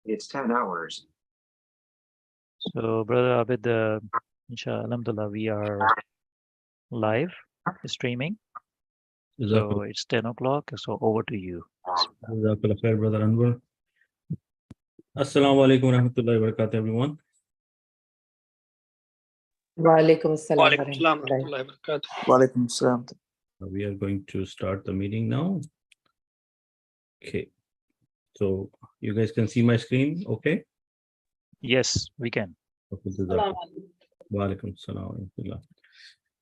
It's 10 hours. So, Brother Abid, inshallah, alhamdulillah, we are live streaming. So it's 10 o'clock. So over to you. Jazakallah khair, Brother Anwar. Assalamu alaikum warahmatullahi wabarakatuh, everyone. Wa alaikum assalam. Walaikum assalam. We are going to start the meeting now. Okay. So you guys can see my screen, okay? Yes, we can. Wa alaikum assalam wa rahmatullah.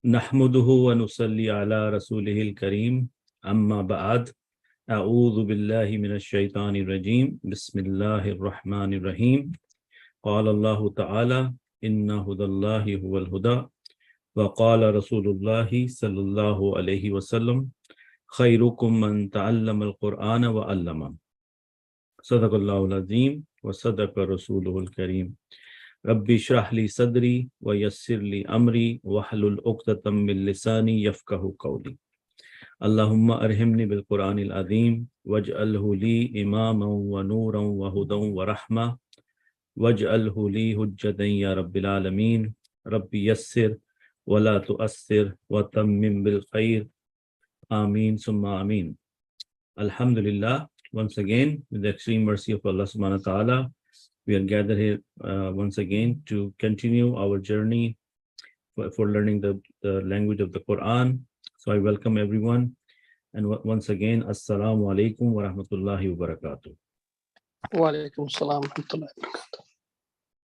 Nahmaduhu wa nusalli ala rasulihil kareem. Amma ba'ad. أعوذ بالله من الشيطان الرجيم بسم الله الرحمن الرحيم قال الله تعالى إن هدى الله هو الهدى وقال رسول الله صلى الله عليه وسلم خيركم من تعلم القرآن وعلمه صدق الله العظيم وصدق رسوله الكريم ربي اشرح لي صدري ويسر لي أمري واحلل عقدة من لساني يفقهوا قولي اللهم أرحمني بالقرآن العظيم واجعله لي إماما ونورا وهدى ورحمة واجعله لي حجة يا رب العالمين ربي يسر ولا تؤثر وتمم بالخير آمين ثم آمين. Alhamdulillah, once again, with the extreme mercy of Allah subhanahu wa ta'ala, we are gathered here once again to continue our journey for learning the language of the Qur'an. So I welcome everyone. And once again, As-salamu alaikum wa rahmatullahi wa barakatuh. Wa alaikum assalam wa rahmatullahi wa barakatuh.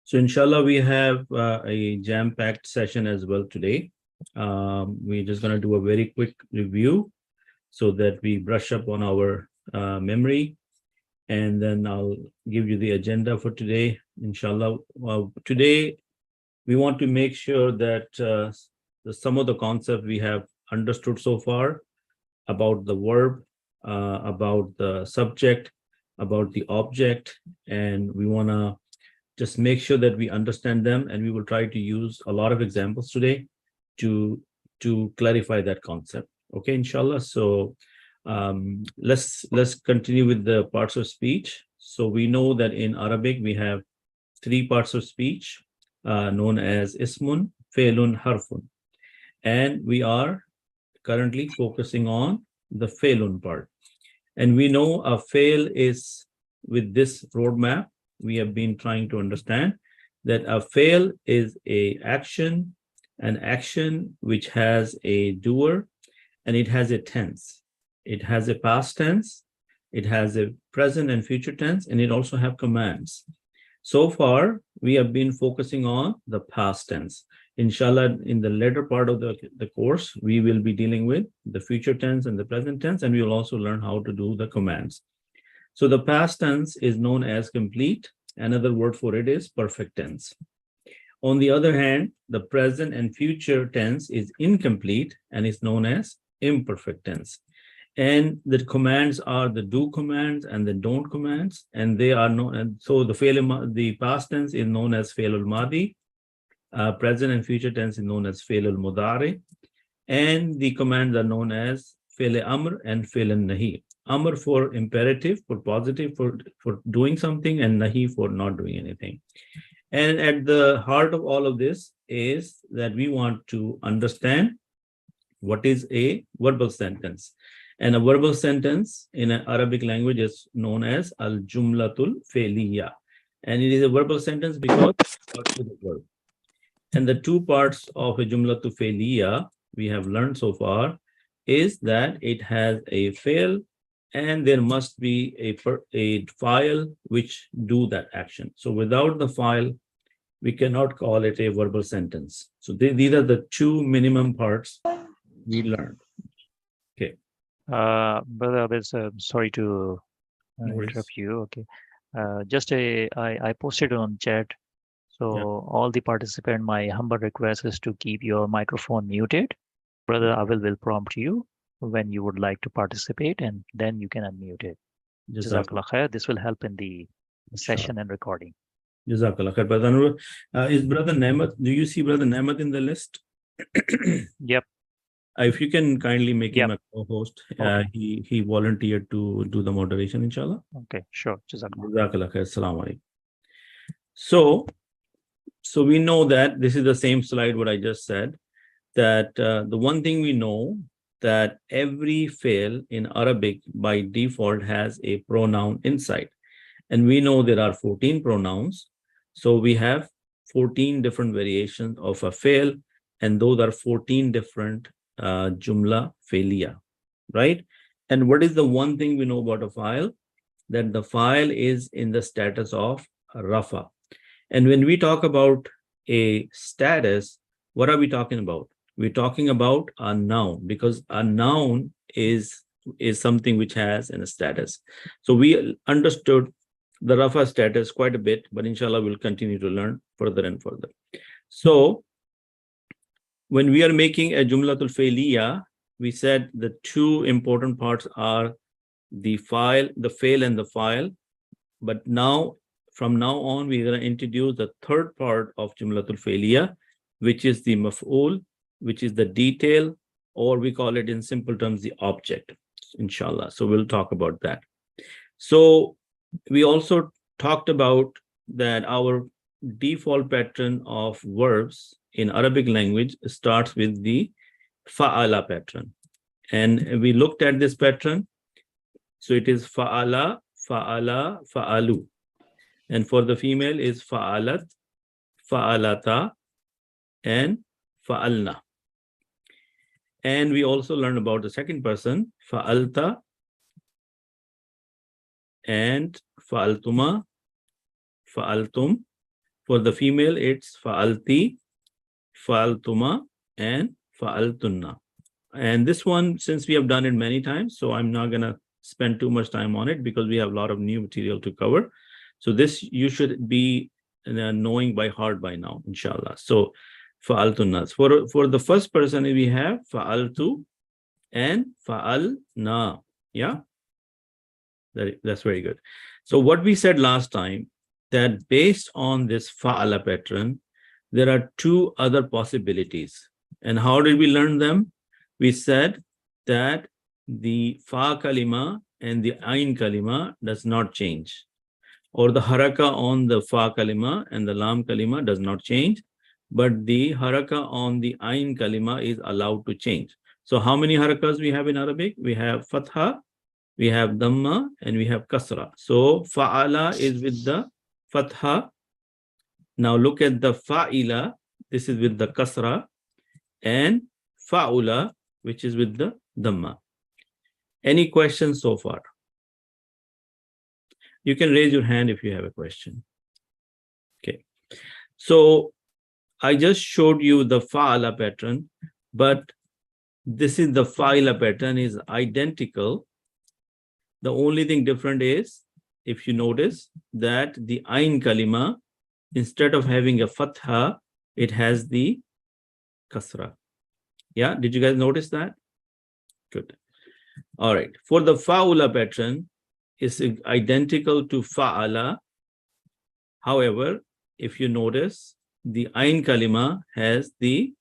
So inshallah, we have a jam-packed session as well today. We're just going to do a very quick review so that we brush up on our memory. And then I'll give you the agenda for today, inshallah. Today, we want to make sure that some of the concepts we have understood so far about the verb, about the subject, about the object, and we want to just make sure that we understand them, and we will try to use a lot of examples today to clarify that concept. Okay, inshallah. So let's continue with the parts of speech. So we know that in Arabic we have three parts of speech known as ismun, fe'lun, harfun, and we are currently focusing on the fe'lun part. And we know a fail is with this roadmap. We have been trying to understand that a fail is an action which has a doer, and it has a tense. It has a past tense, it has a present and future tense, and it also have commands. So far, we have been focusing on the past tense. Inshallah, in the later part of the course, we will be dealing with the future tense and the present tense, and we will also learn how to do the commands. So the past tense is known as complete. Another word for it is perfect tense. On the other hand, the present and future tense is incomplete and is known as imperfect tense. And the commands are the do commands and the don't commands, and they are known. And so the past tense is known as fail al-madi. Present and future tense is known as fail al-mudari, and the commands are known as fail amr and fail al-nahi. Amr for imperative, for positive, for doing something, and nahi for not doing anything. And at the heart of all of this is that we want to understand what is a verbal sentence. And a verbal sentence in an Arabic language is known as al-jumlatul fe'liya. And it is a verbal sentence because it starts with a verb. And the two parts of a jumlatul fe'liya we have learned so far is that it has a fail, and there must be a file which do that action. So without the file, we cannot call it a verbal sentence. So these are the two minimum parts we learned. Okay. Brother Abid, sorry to interrupt you. Okay. I posted on chat. So all the participants, my humble request is to keep your microphone muted. Brother Abid will prompt you when you would like to participate, and then you can unmute it. Jazakallah khair. This will help in the session and recording. Jazakallah khair. Brother Anwar, is Brother Nehmat, do you see Brother Nehmat in the list? Yep. If you can kindly make him Yeah. a co-host, Okay. he volunteered to do the moderation, inshallah. Okay, sure. Jazakallah. Jazakallah khair. Assalamu alaikum. So we know that this is the same slide what I just said, that the one thing we know that every fi'l in Arabic by default has a pronoun inside. And we know there are 14 pronouns. So we have 14 different variations of a fi'l, and those are 14 different jumla fi'liya, right? And what is the one thing we know about a file? That the file is in the status of rafa. And when we talk about a status, what are we talking about? We're talking about a noun, because a noun is something which has a status. So we understood the rafa status quite a bit, but inshallah we'll continue to learn further and further. So when we are making a jumlatul fi'liya, we said the two important parts are the file, the fail and the file. But now, from now on, we're going to introduce the third part of jumlatul fi'liya, which is the maf'ul, which is the detail, or we call it in simple terms, the object, inshallah. So we'll talk about that. So we also talked about that our default pattern of verbs in Arabic language starts with the fa'ala pattern. And we looked at this pattern. So it is fa'ala, fa'ala, fa'alu. And for the female is fa'alat, fa'alata, and fa'alna. And we also learned about the second person, fa'alta, and fa'altuma, fa'altum. For the female, it's fa'alti, fa'altuma, and fa'altunna. And this one, since we have done it many times, so I'm not going to spend too much time on it because we have a lot of new material to cover. So this you should be knowing by heart by now, inshallah. So fa'altunna. For the first person, we have fa'altu and fa'alna. Yeah, that's very good. So what we said last time, that based on this fa'ala pattern, there are two other possibilities. And how did we learn them? We said that the fa kalima and the ain kalima does not change, or the haraka on the fa kalima and the lam kalima does not change, but the haraka on the ain kalima is allowed to change. So how many harakas we have in Arabic? We have fatha, we have dhamma, and we have kasra. So fa'ala is with the fatha. Now look at the fa'ila. This is with the kasra, and fa'ula, which is with the dhamma. Any questions so far? You can raise your hand if you have a question. Okay. So I just showed you the fa'ala pattern, but this is the fa'ila pattern is identical. The only thing different is, if you notice, that the ain kalima, instead of having a fatha, it has the kasra. Yeah, did you guys notice that? Good. All right. For the fa'ula pattern, it's identical to fa'ala. However, if you notice, the ain kalima has the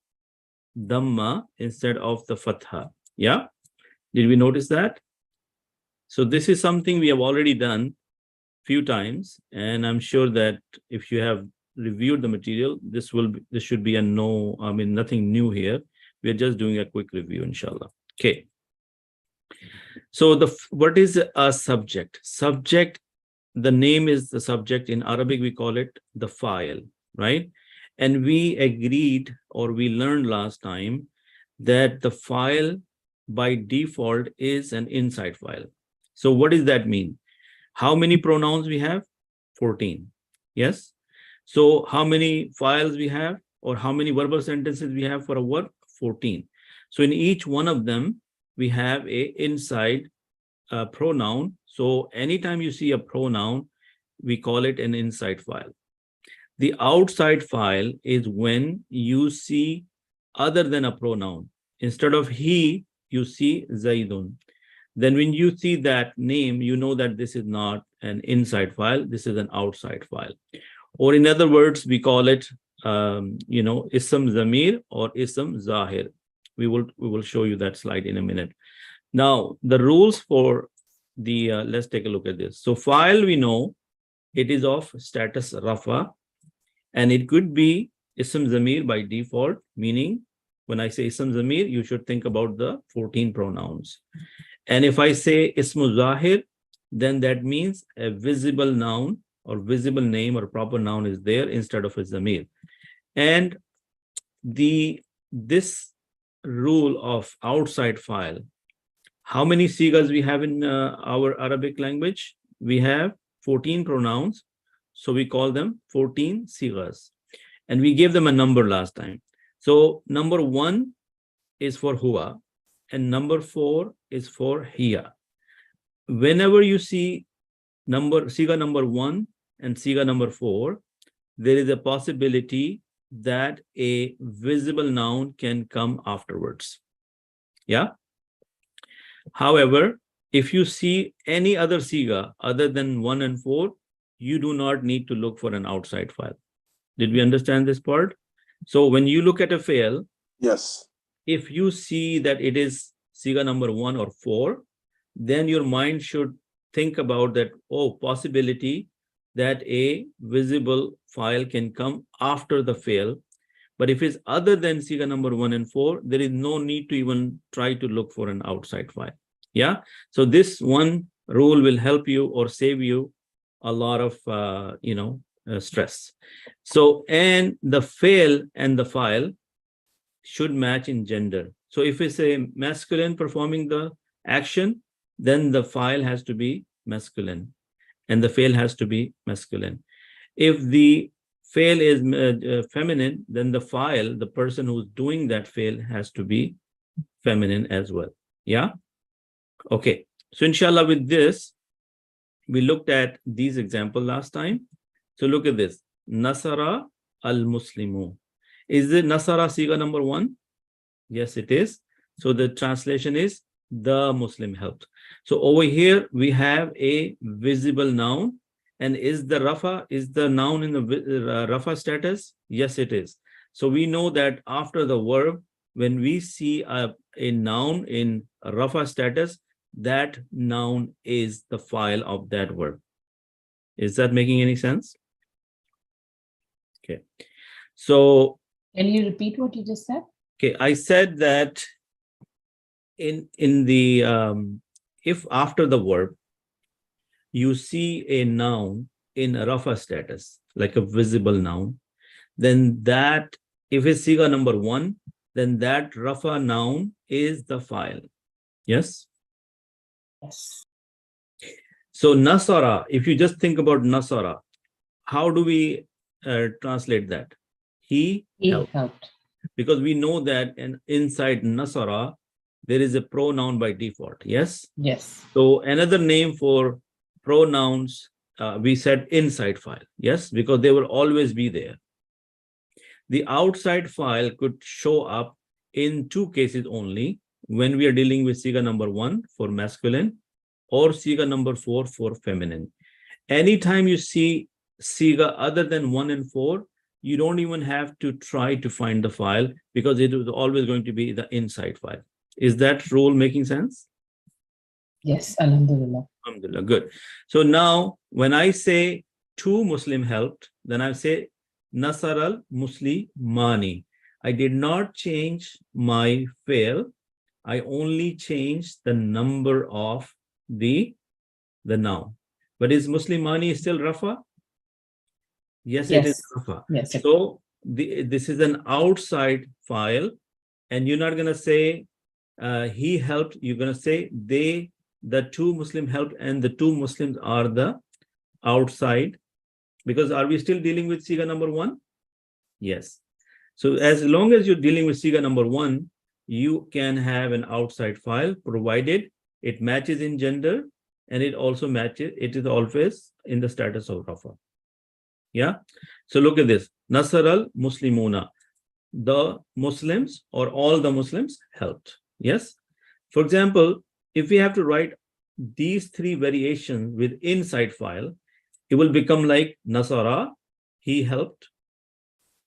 dhamma instead of the fatha. Yeah? Did we notice that? So this is something we have already done few times, and I'm sure that if you have reviewed the material, this should be nothing new here. We are just doing a quick review, inshallah. Okay. So what is a subject? Subject, the name is the subject. In Arabic, we call it the file, right? And we agreed, or we learned last time, that the file by default is an inside file. So what does that mean? How many pronouns we have? 14. Yes. So how many files we have, or how many verbal sentences we have for a word? 14. So in each one of them, we have a inside pronoun. So anytime you see a pronoun, we call it an inside file. The outside file is when you see other than a pronoun. Instead of he, you see Zaidun. Then when you see that name, you know that this is not an inside file, this is an outside file. Or in other words, we call it, ism zamir or ism zahir. We will show you that slide in a minute. Now, the rules for the, let's take a look at this. So file, we know it is of status rafa, and it could be ism zamir by default, meaning when I say ism zamir, you should think about the 14 pronouns. And if I say ismu zahir, then that means a visible noun or visible name or proper noun is there instead of a zamir. And this rule of outside file, how many sigas we have in our Arabic language? We have 14 pronouns. So we call them 14 sigas. And we gave them a number last time. So number 1 is for huwa, and number 4 is for hiya. Whenever you see siga number 1 and siga number 4, there is a possibility that a visible noun can come afterwards. Yeah. However, if you see any other siga other than 1 and 4, you do not need to look for an outside file. Did we understand this part? So when you look at a fail, Yes. if you see that it is siga number 1 or 4, then your mind should think about that, possibility that a visible file can come after the fail. But if it's other than siga number 1 and 4, there is no need to even try to look for an outside file. Yeah. So this one rule will help you or save you a lot of, stress. So, and the fail and the file should match in gender. So if it's a masculine performing the action, then the file has to be masculine and the fail has to be masculine. If the fail is feminine, then the file, the person who's doing that fail, has to be feminine as well. Yeah. Okay. So inshallah, with this, we looked at these examples last time. So look at this. Nasara al-Muslimu. Is it Nasara siga number 1? Yes, it is. So the translation is the Muslim helped. So over here, we have a visible noun. And is the rafa, is the noun in the rafa status? Yes, it is. So we know that after the verb, when we see a noun in rafa status, that noun is the file of that verb. Is that making any sense? Okay. So Can you repeat what you just said? okay, I said that in the if after the verb you see a noun in a rafa status, like a visible noun, then that, if it's siga number 1, then that rafa noun is the file. Yes? Yes. So nasara, if you just think about nasara, how do we translate that? He helped. Because we know that inside nasara, there is a pronoun by default. Yes? Yes. So another name for pronouns, we said inside file. Yes? Because they will always be there. The outside file could show up in 2 cases only, when we are dealing with siga number 1 for masculine or siga number 4 for feminine. Anytime you see siga other than 1 and 4, you don't even have to try to find the file, because it is always going to be the inside file. Is that rule making sense? Yes, alhamdulillah. Alhamdulillah, good. So now when I say 2 Muslim helped, then I say Nasar al-Muslimani. I did not change my fail. I only changed the number of the noun. But is Muslimani still rafa? Yes, it is rafa. Yes. So this is an outside file, and you're not going to say he helped. You're going to say the 2 Muslim helped, and the 2 Muslims are the outside. Because are we still dealing with siga number 1? Yes. So as long as you're dealing with siga number 1, you can have an outside file, provided it matches in gender, and it also matches, it is always in the status of rafa. Yeah. So look at this. Nasar al-Muslimuna. The Muslims or all the Muslims helped. Yes. For example, if we have to write these 3 variations with inside file, it will become like Nasara, he helped.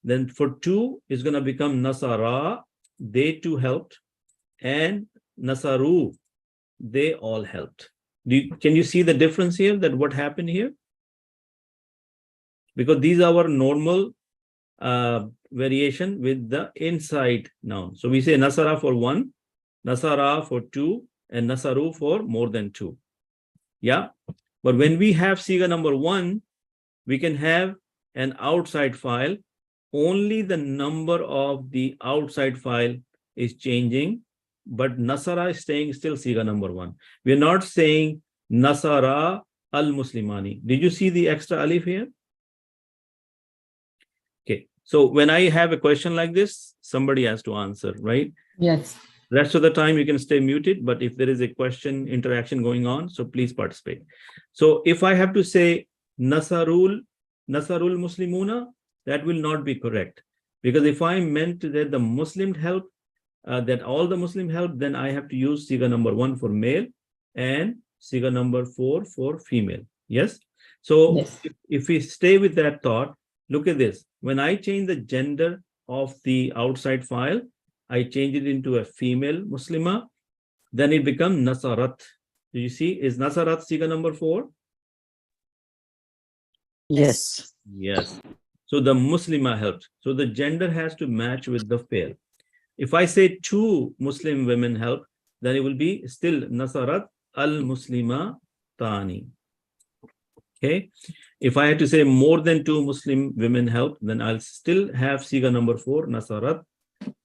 Then for 2, it's going to become Nasara, they too helped, and nasaru, they all helped. Can you see the difference here, that what happened here? Because these are our normal variation with the inside noun. So we say nasara for one, nasara for two, and nasaru for more than two. Yeah. But when we have siga number one, we can have an outside file. Only the number of the outside file is changing, but nasara is staying still siga number one. We are not saying nasara al-muslimani. Did you see the extra alif here? Okay. So when I have a question like this, somebody has to answer, right? Yes. Rest of the time you can stay muted, but if there is a question interaction going on, so please participate. So if I have to say nasarul muslimuna, that will not be correct, because if I meant that the Muslim help, that all the Muslim help, then I have to use siga number one for male and siga number 4 for female. Yes. So Yes. if we stay with that thought, look at this. When I change the gender of the outside file, I change it into a female Muslima, then it becomes Nasarat. Do you see? Is Nasarat siga number 4? Yes. Yes. So the Muslima helped. So the gender has to match with the fail. If I say 2 Muslim women help, then it will be still Nasarat al-Muslima Tani. Okay. If I had to say more than 2 Muslim women help, then I'll still have siga number 4, Nasarat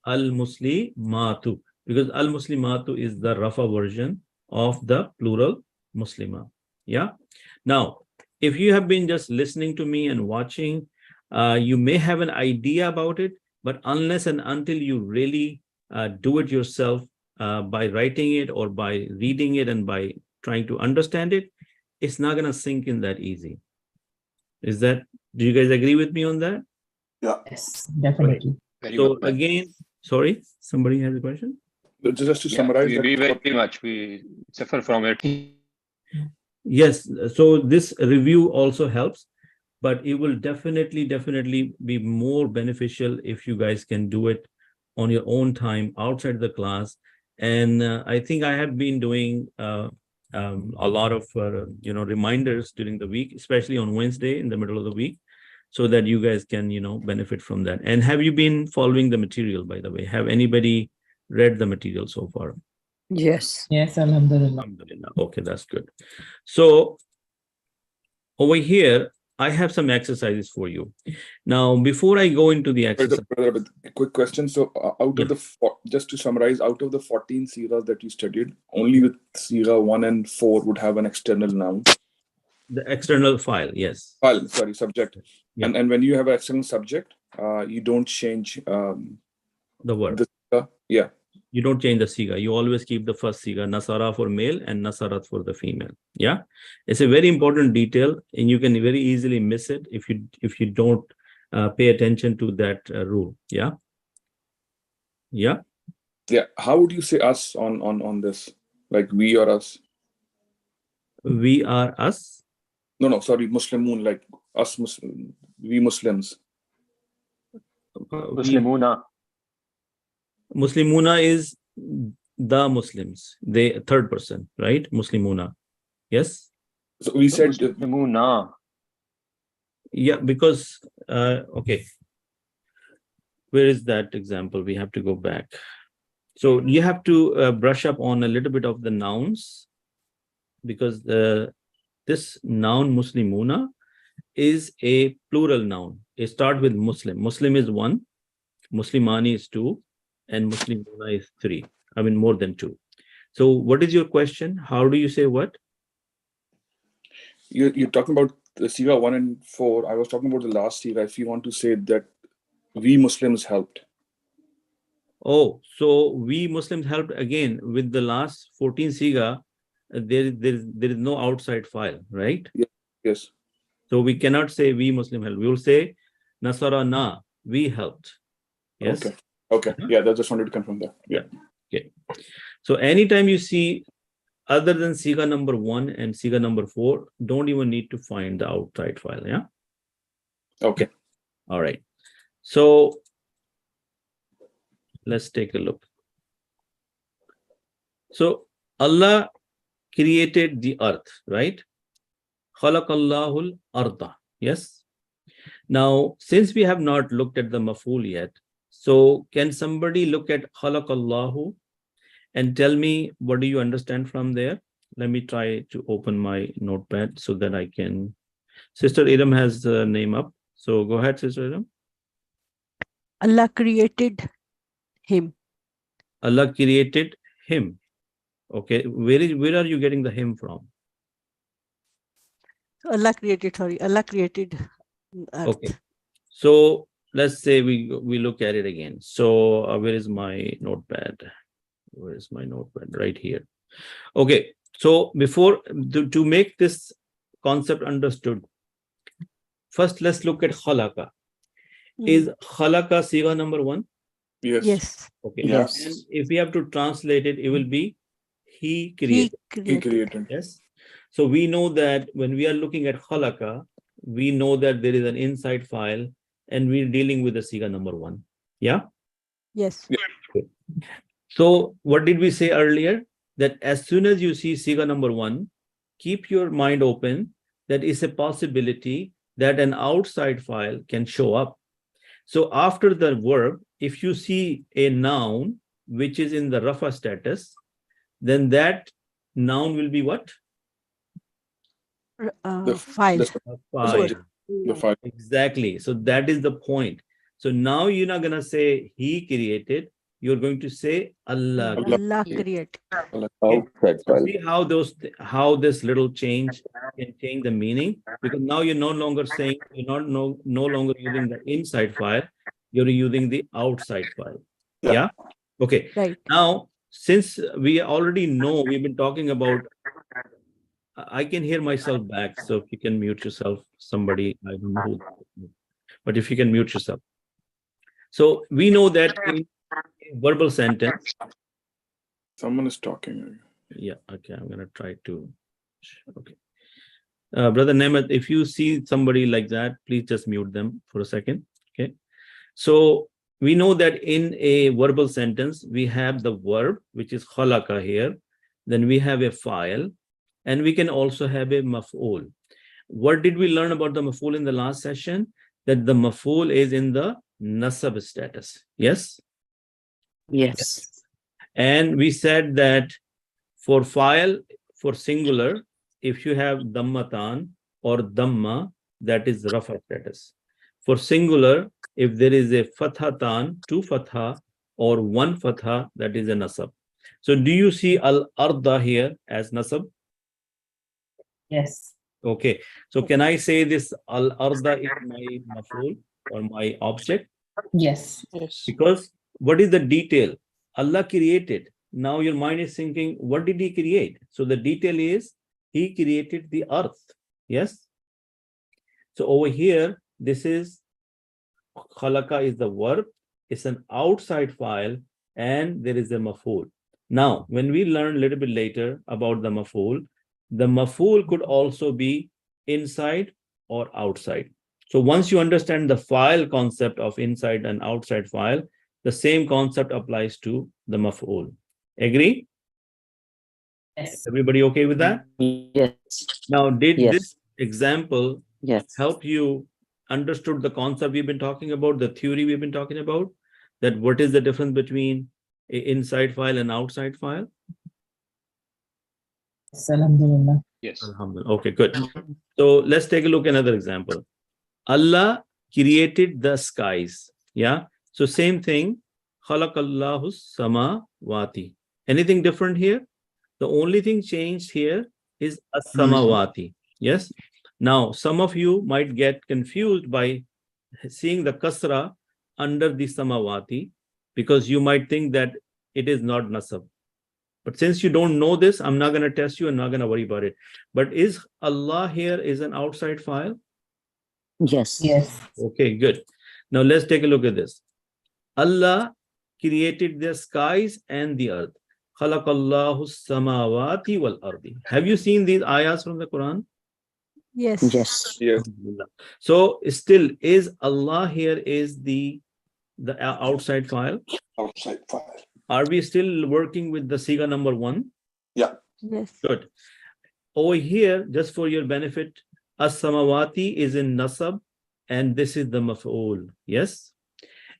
al-Muslimatu, because al-Muslimatu is the Rafa version of the plural Muslima. Yeah. Now, if you have been just listening to me and watching, you may have an idea about it, but unless and until you really do it yourself by writing it or by reading it and by trying to understand it, it's not going to sink in that easy. Do you guys agree with me on that? Yeah. Yes, definitely. Very So good. again, sorry, somebody has a question? Just to summarize, we very much we suffer from it. Yes. So this review also helps, but it will definitely be more beneficial if you guys can do it on your own time outside the class. And I think I have been doing a lot of reminders during the week, especially on Wednesday in the middle of the week, so that you guys can benefit from that. And have you been following the material, by the way? Have anybody read the material so far? Yes. Yes, Alhamdulillah. Alhamdulillah. Okay, that's good. So over here, I have some exercises for you. Now, before I go into the exercise, Brother, a quick question. So, out Yeah. of the just to summarize, out of the 14 sigas that you studied, only with siga 1 and 4 would have an external noun. the external file, yes. File, sorry, subject. Yeah. And when you have an external subject, you don't change The word. the siga. Yeah. You don't change the siga. You always keep the first siga, nasara for male and nasarat for the female. Yeah, it's a very important detail, and you can very easily miss it if you don't pay attention to that rule. Yeah. How would you say us on this? Like we or us? We are us. No, sorry, Muslimun, like us, we Muslims. Muslimuna. Muslimuna is the Muslims. They third person, right? Muslimuna. Yes. So we said Muslimuna. Yeah, because okay. Where is that example? We have to go back. So you have to brush up on a little bit of the nouns, because this noun Muslimuna is a plural noun. It starts with Muslim. Muslim is 1, Muslimani is 2, and Muslimuna is 3. I mean more than 2. So what is your question? How do you say what? you're talking about the siga 1 and 4. I was talking about the last siga. If you want to say that we Muslims helped. Oh, so we Muslims helped again with the last 14 siga. There is no outside file, right? Yes. So we cannot say we Muslim helped. We will say Nasarana, we helped. Yes. Okay. Yeah, I just wanted to confirm that. Yeah. Okay. So anytime you see other than siga number 1 and siga number 4, don't even need to find the outside file. Yeah. Okay. All right. So let's take a look. So Allah created the earth, right? Khalaqallahul arda. Yes. Now, since we have not looked at the maf'ul yet, so can somebody look at khalaqallahu and tell me what do you understand from there? Let me try to open my notepad so that I can. Sister Idam has the name up. So go ahead, Sister Idam. Allah created him. Allah created him. Okay, where are you getting the him from? Allah created earth. Okay, so let's say we look at it again. So where is my notepad? Where is my notepad? Right here. Okay, so before to make this concept understood, first let's look at khalaqa. Is khalaqa sigha number 1? Yes. Yes. Okay. Yes. And if we have to translate it, it will be he created. He created. Yes. So we know that when we are looking at khalaqa, we know that there is an inside file and we're dealing with the sigha number 1. Yeah. Yes. So what did we say earlier? That as soon as you see sigha number 1, keep your mind open. That is a possibility that an outside file can show up. So after the verb, if you see a noun which is in the rafa status, then that noun will be what? File. A file. The file. Exactly. So that is the point. So now you're not going to say he created. You're going to say Allah. Allah created. Okay. So see how this little change can change the meaning, because now you're no longer saying, you're no longer using the inside file, you're using the outside file. Yeah. Okay. Right. Now, since we already know, we've been talking about, I can hear myself back. So if you can mute yourself, somebody, I don't know who, but if you can mute yourself. So we know that in verbal sentence. Someone is talking. Yeah, okay, I'm gonna try to. Okay, Brother Nehmet, if you see somebody like that, please just mute them for a second. Okay, so we know that in a verbal sentence we have the verb, which is khalaqa here, then we have a file, and we can also have a maf'ul. What did we learn about the maf'ul in the last session? That the maf'ul is in the nasab status. Yes. Yes. And we said that for file, for singular, if you have dhammatan or dhamma, that is rafa status. For singular, if there is a fathatan, 2 fatha, or 1 fatha, that is a nasab. So do you see al-arda here as nasab? Yes. Okay. So can I say this al-arda is my maf'ul or my object? Yes. Yes. Because what is the detail? Allah created. Now your mind is thinking, what did he create? So the detail is he created the earth. Yes. So over here, this is khalaqa is the verb. It's an outside file and there is a maf'ul. Now, when we learn a little bit later about the maf'ul could also be inside or outside. So once you understand the file concept of inside and outside file, the same concept applies to the maf'ul. Agree? Yes. Everybody okay with that? Yes. Now, did Yes. this example Yes. help you understood the concept we've been talking about, the theory we've been talking about, that what is the difference between an inside file and outside file? Alhamdulillah. Yes. Alhamdulillah. Okay, good. So let's take a look at another example. Allah created the skies. Yeah. So same thing. Khalaqallahu samawati. Anything different here? The only thing changed here is as-samawati. Yes. Now, some of you might get confused by seeing the kasra under the samawati, because you might think that it is not nasab. But since you don't know this, I'm not going to test you and not going to worry about it. But is Allah here is an outside file? Yes. Yes. Okay, good. Now let's take a look at this. Allah created the skies and the earth. Khalaqallahu samawati wal ardi. Have you seen these ayahs from the Quran? Yes. Yes. So still, is Allah here is the the outside file? Outside file. Are we still working with the Siga number 1? Yeah. Yes. Good. Over here, just for your benefit, as-samawati is in nasab, and this is the maf'ul. Yes.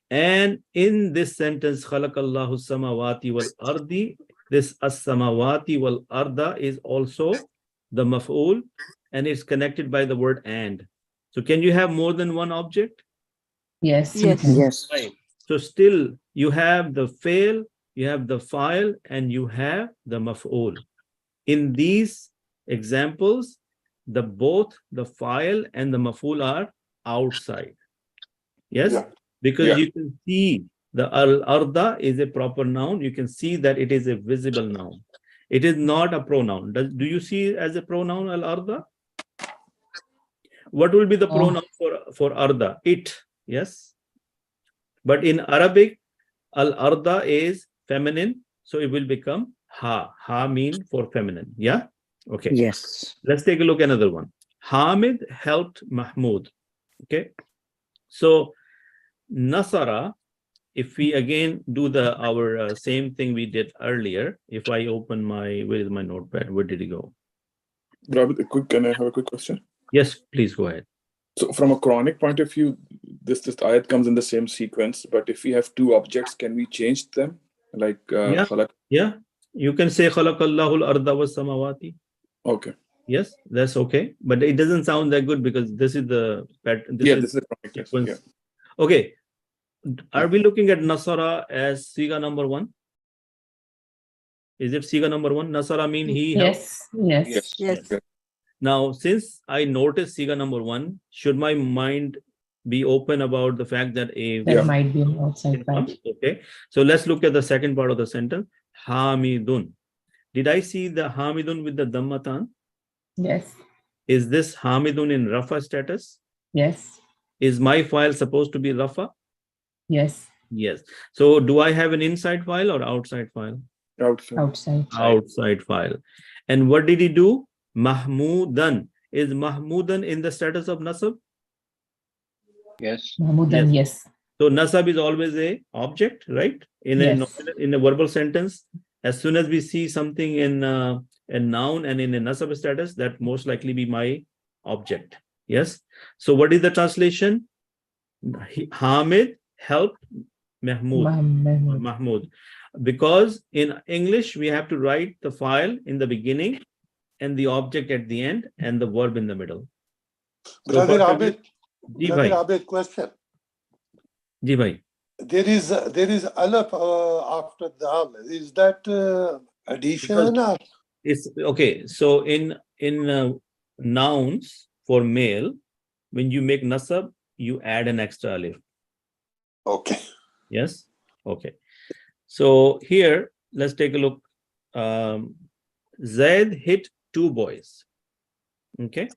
And in this sentence, khalaqallahu samawati wal ardi, this as-samawati wal arda is also the maf'ul, and it's connected by the word and. So can you have more than one object? Yes. you Yes. can. Yes. Right. So still you have the fail, you have the file, and you have the maf'ul. In these examples, both the file and the maf'ul are outside. Yes, Yeah. because Yeah. you can see the al-arda is a proper noun. You can see that it is a visible noun. It is not a pronoun. Do you see it as a pronoun, al-arda? What will be the Oh. pronoun for arda? It. Yes. But in Arabic, al-arda is feminine, so it will become ha. Ha mean for feminine. Yeah. Okay. Yes. Let's take a look at another one. Hamid helped Mahmud. Okay. So Nasara, if we again do our same thing we did earlier, if I open where is my notepad? Where did it go? Robert, can I have a quick question? Yes, please go ahead. So from a Quranic point of view, this ayat comes in the same sequence, but if we have two objects, can we change them? Like Yeah. khalaq? Yeah, you can say khalaqallahu al-arda was samawati. Okay. Yes, that's okay. But it doesn't sound that good because this is the pattern. This is the Quranic text. sequence. Yeah. Okay. Are we looking at Nasara as Siga number 1? Is it Siga number 1? Nasara mean he helped. Yes. Yes. Yes. Okay. Now, since I noticed Siga number 1, should my mind be open about the fact that There might be an outside file. Okay. So let's look at the second part of the sentence. Hamidun. Did I see the Hamidun with the Dhammatan? Yes. Is this Hamidun in Rafa status? Yes. Is my file supposed to be Rafa? Yes. Yes. So do I have an inside file or outside file? Outside. Outside. Outside file. And what did he do? Mahmudan. Is Mahmudan in the status of Nasab? Yes. Mahmudan, yes. So Nasab is always a object, right? In a verbal sentence, as soon as we see something in a noun and in a Nasab status, that most likely be my object. Yes. So what is the translation? Hamid helped Mahmud. Because in English, we have to write the file in the beginning and the object at the end and the verb in the middle. Brother Abid, Ji bhai. Abid, question. Ji bhai. There is alaf after dal. Is that addition? Or? It's okay. So in nouns for male, when you make nasab, you add an extra alif. Okay. Yes. Okay. So here, let's take a look. Zaid hit 2 boys. Okay.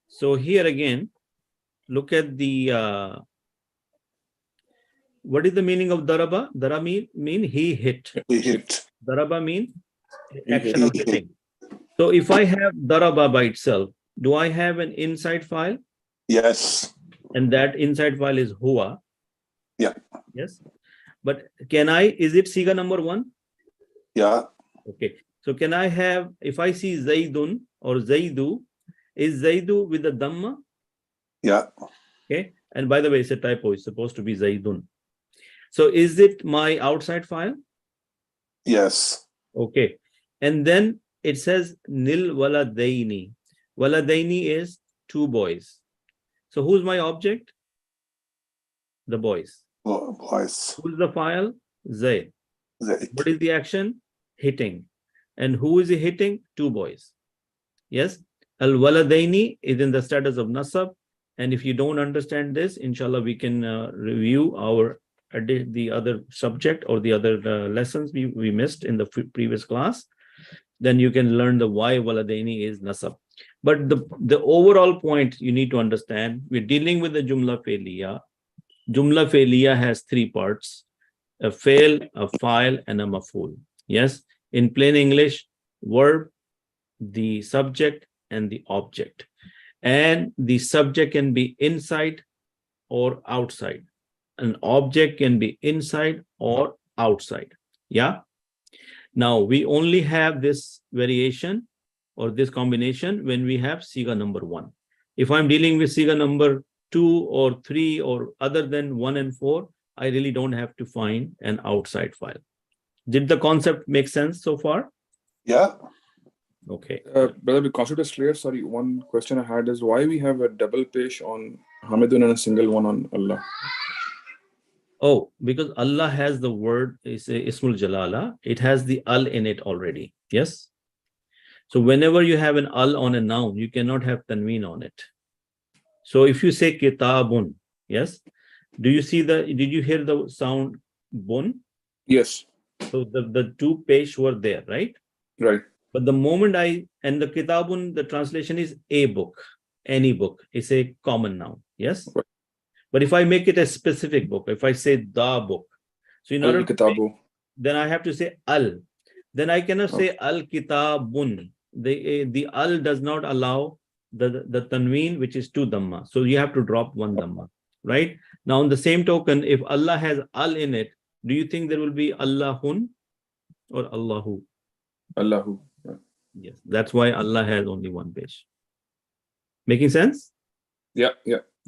So here again, look at the what is the meaning of daraba? Daraba mean he hit. He hit. Daraba mean action of hitting. So if I have daraba by itself, do I have an inside file? Yes. And that inside file is huwa. Yeah. Yes. But is it Siga number 1? Yeah. Okay. So can I have, if I see Zaidun or Zaidu, is Zaidu with the Dhamma? Yeah. Okay. And by the way, it's a typo. It's supposed to be Zaidun. So is it my outside file? Yes. Okay. And then it says Nil Waladaini. Waladaini is 2 boys. So who's my object? The boys. Boys. Who's the file? Zaid. Zaid. What is the action? Hitting. And who is he hitting? 2 boys. Yes. Al-Waladaini is in the status of Nasab. And if you don't understand this, inshallah, we can review the other subject or the other lessons we missed in the previous class. Then you can learn the why Waladaini is Nasab. But the overall point you need to understand, we're dealing with the Jumla Fe'liya. Jumla Fe'liya has 3 parts: a fail, a file, and a maf'ul. Yes. In plain English, verb, the subject, and the object. And the subject can be inside or outside. an object can be inside or outside. Yeah. Now we only have this variation or this combination when we have Siga number 1. If I'm dealing with Siga number 2 or 3 or other than 1 and 4, I really don't have to find an outside file. Did the concept make sense so far? Yeah. Okay. Brother, the concept is clear. Sorry, one question I had is why we have a double pesh on Hamidun and a single one on Allah? Oh, because Allah has the word, is Ismul Jalala. It has the al in it already. Yes. So whenever you have an al on a noun, you cannot have tanween on it. So if you say kitabun, yes. Did you hear the sound bun? Yes. So the two pesh were there, right? Right. But the moment and the kitabun, the translation is a book, any book. It's a common noun. Yes. Right. But if I make it a specific book, if I say the book, so in order to Al-Kitabu. then I have to say al. Then I cannot say al-kitabun. The al does not allow the tanween, which is 2 dhamma. So you have to drop 1 dhamma, right? Now, on the same token, if Allah has al in it, do you think there will be Allahun or Allahu? Allahu. Right. Yes, that's why Allah has only 1 page. Making sense? Yeah,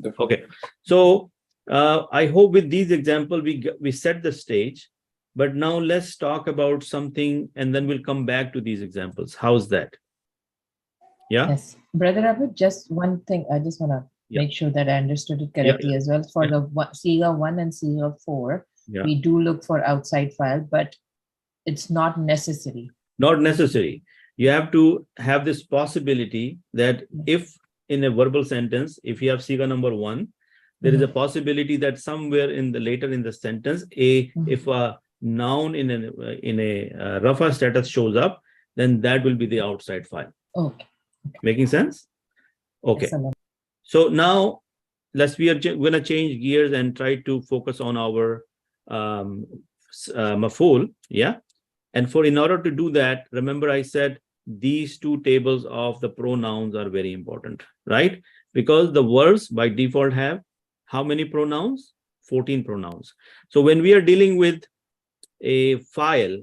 definitely. Okay. So I hope with these examples, we set the stage. But now let's talk about something and then we'll come back to these examples. How's that? Yeah? Yes. Brother Abu, just one thing. I just want to make sure that I understood it correctly as well. For the Siga 1 and Siga 4, we do look for outside file, but it's not necessary. Not necessary. You have to have this possibility that if in a verbal sentence, if you have Siga number 1, there is a possibility that somewhere later in the sentence, if a noun in a Rafa status shows up, then that will be the outside file. Okay. Making sense? Okay. Excellent. So now we are going to change gears and try to focus on our maf'ul. Yeah. And in order to do that, remember I said these 2 tables of the pronouns are very important, right? Because the verbs by default have how many pronouns? 14 pronouns. So when we are dealing with a file,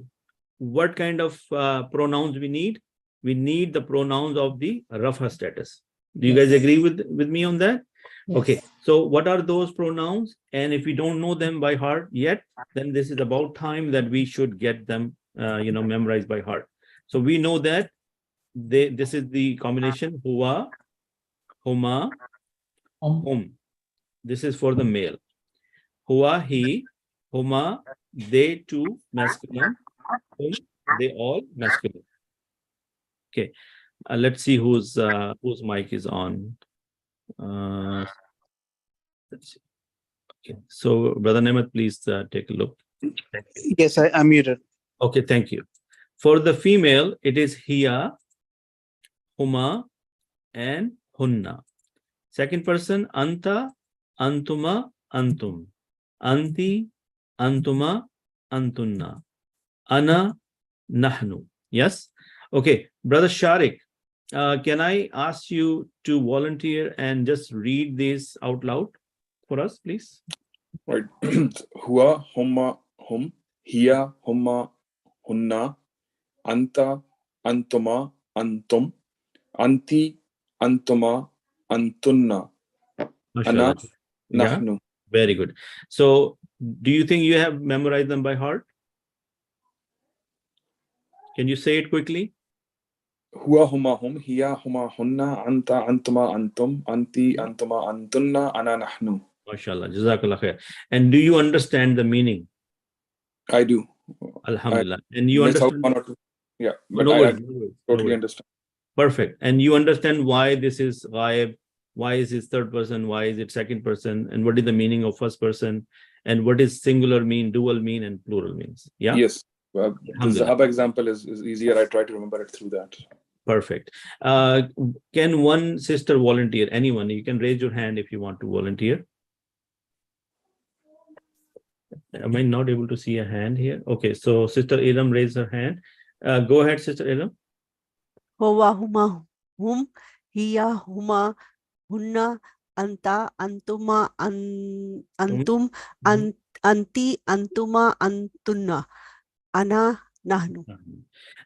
what kind of pronouns we need? We need the pronouns of the Rafa status. Do you guys agree with me on that? Yes. Okay. So what are those pronouns? And if we don't know them by heart yet, then this is about time that we should get them, memorized by heart. So we know that this is the combination huwa, huma, hum. This is for the male. Huwa, he, huma, they, 2 masculine, hum, they all masculine. Okay, let's see whose mic is on. Let's see. Okay, so Brother Nehmat, please take a look. Yes, I am muted. Okay, thank you. For the female, it is hiya, huma, and hunna. Second person, anta, antuma, antum, anti, antuma, antunna, ana, nahnu. Yes. Okay, Brother Sharik, can I ask you to volunteer and just read this out loud for us, please? Right. Huwa, humma, hum, hiya, humma, hunna, anta, antuma, antum, anti, antuma, antunna, ana, nahnu. Very good. So do you think you have memorized them by heart? Can you say it quickly? Huwa, huma, hum, hiya, huma, hunna, anta, antuma, antum, anti, antuma, antunna, ana, nahnu. MashaAllah. Jazakallah khair. And do you understand the meaning? I do. Alhamdulillah. And you understand? One or two. Yeah, but No I worries. totally understand. Perfect. And you understand why this is ghaib, why is it third person, why is it second person, and what is the meaning of first person, and what is singular mean, dual mean, and plural means. Yeah. Yes. The Zahaba example is easier. I try to remember it through that. Perfect. Can one sister volunteer? Anyone? You can raise your hand if you want to volunteer. Am I not able to see a hand here? Okay, so Sister Ilham raised her hand. Go ahead, Sister Ilham. Huwa, huma, hum, hiya, huma, hunna, anta, antuma, antum, anti, antuma, antunna, ana, nahnu.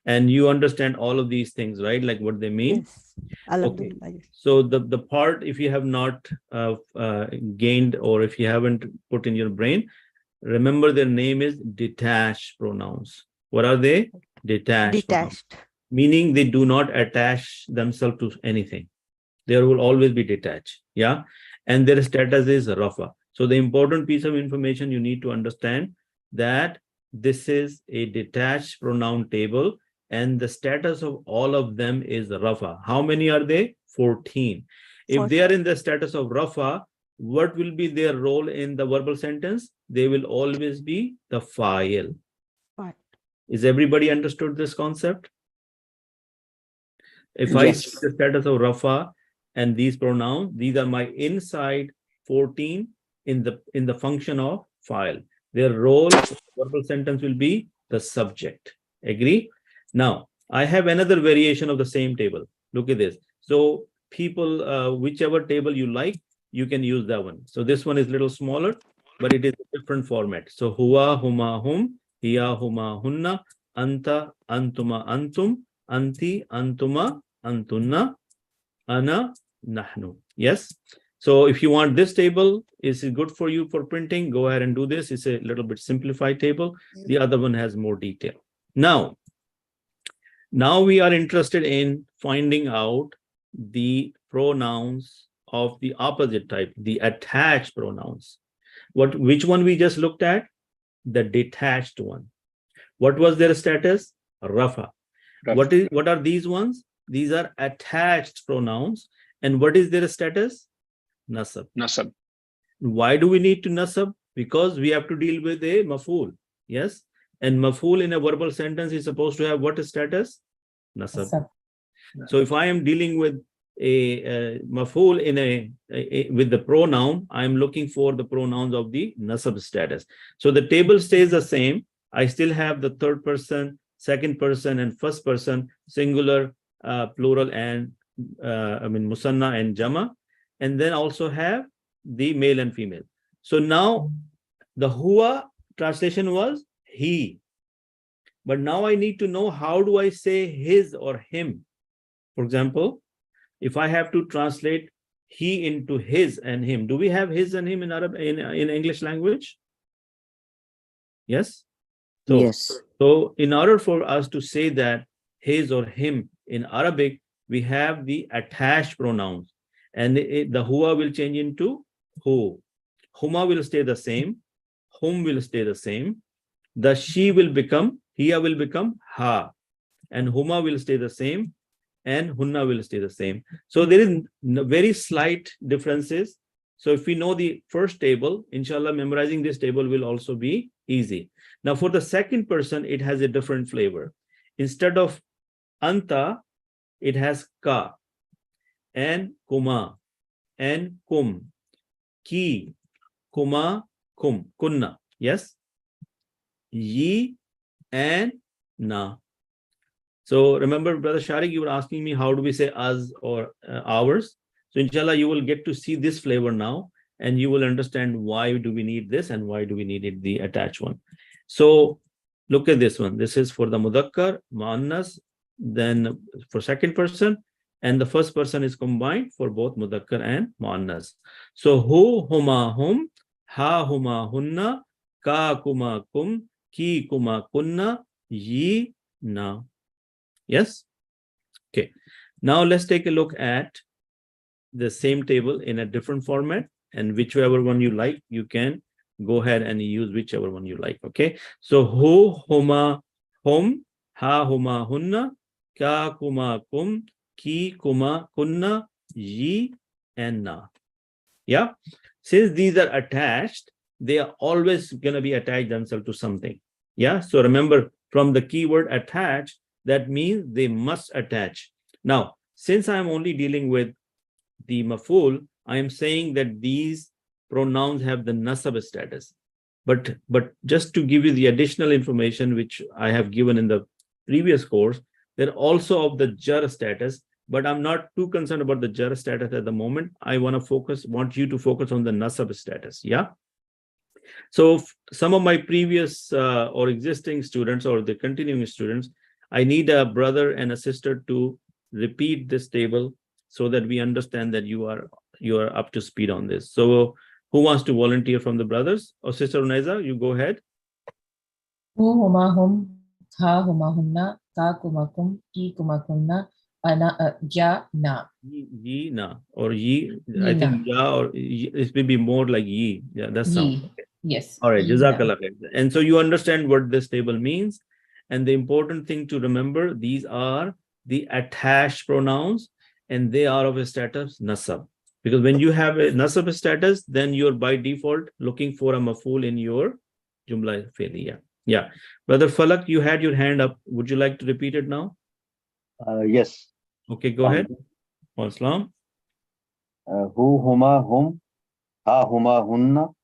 And you understand all of these things, right? Like what they mean? Yes. Alhamdulillah. Yes. So the part, if you have not gained or if you haven't put in your brain, remember their name is detached pronouns. What are they? Detached pronouns. Detached. Meaning they do not attach themselves to anything. There will always be detached. Yeah. And their status is rafa. So the important piece of information you need to understand that this is a detached pronoun table and the status of all of them is rafa. How many are they? 14. If they are in the status of rafa, what will be their role in the verbal sentence? They will always be the fa'il. Right. Is everybody understood this concept? If I see the status of rafa and these pronouns, these are my inside 14 in the function of fa'il. Their role in the verbal sentence will be the subject. Agree? Now, I have another variation of the same table. Look at this. So people, whichever table you like, you can use that one. So this one is a little smaller, but it is a different format. So huwa, huma, hum, hiya, huma, hunna, anta, antuma, antum, anti, antuma, antunna, ana, nahnu. Yes. So if you want this table, is it good for you for printing? Go ahead and do this. It's a little bit simplified table. The other one has more detail. Now we are interested in finding out the pronouns of the opposite type, the attached pronouns. Which one we just looked at? The detached one. What was their status? Rafa. What are these ones? These are attached pronouns. And what is their status? Nasab. Nasab. Why do we need to nasab? Because we have to deal with a maf'ul. Yes. And maf'ul in a verbal sentence is supposed to have what status? Nasab. So if I am dealing with a maf'ul in with the pronoun, I'm looking for the pronouns of the nasab status. So the table stays the same. I still have the third person, second person, and first person, singular, plural, and musanna and jama. And then also have the male and female. So now the huwa translation was he. But now I need to know how do I say his or him. For example, if I have to translate he into his and him, do we have his and him in Arab in English language? Yes. So, yes. So in order for us to say that his or him in Arabic, we have the attached pronouns. And the huwa will change into hu. Huma will stay the same. Hum will stay the same. The she will become, hiya will become ha. And huma will stay the same. And hunna will stay the same. So there is very slight differences. So if we know the first table, inshallah, memorizing this table will also be easy. Now for the second person, it has a different flavor. Instead of anta, it has ka, and kuma, and kum, ki, kuma, kum, kunna. Yes. Ye and na. So remember, Brother Sharik, you were asking me how do we say us or ours. So inshallah, you will get to see this flavor now, and you will understand why do we need this and why do we need it, the attached one. So look at this one. This is for the mudakkar, muannas, then for second person, and the first person is combined for both mudakkar and muannas. So hu, huma, hum, ha, huma, hunna, ka, kuma, kum, ki, kuma, kunna, ye, na. Yes. Okay. Now let's take a look at the same table in a different format, and whichever one you like, you can go ahead and use whichever one you like. Okay. So hu, huma, hum, ha, huma, hunna, ka, kuma, kum, ki, kuma, kunna, ye, and na. Yeah. Since these are attached, they are always going to be attached themselves to something. Yeah. So remember, from the keyword attach, that means they must attach. Now, since I'm only dealing with the maf'ul, I am saying that these pronouns have the nasab status. But just to give you the additional information which I have given in the previous course, they're also of the jar status, but I'm not too concerned about the jar status at the moment. I want you to focus on the nasab status. Yeah. So some of my previous or existing students or the continuing students, I need a brother and a sister to repeat this table so that we understand that you are up to speed on this. So who wants to volunteer from the brothers? Or Sister Unaiza, you go ahead. Hu huma hum, ha huma hunna, ka kuma kum, ki kuma kunna, ana ja na. Ye na or ye. Ye I na. think ya or ye, it may be more like ye. Yeah, that sounds Ye. okay. Yes. All right, Ye na. Jazakallah khair. And so you understand what this table means. And the important thing to remember, these are the attached pronouns and they are of a status nasab. Because when you have a nasab status, then you're by default looking for a maf'ul in your jumla fi'liya. Yeah. Brother Falak, you had your hand up. Would you like to repeat it now? Yes. Okay, go ahead. Al-Salaam. Hu huma hum, ha huma hunna,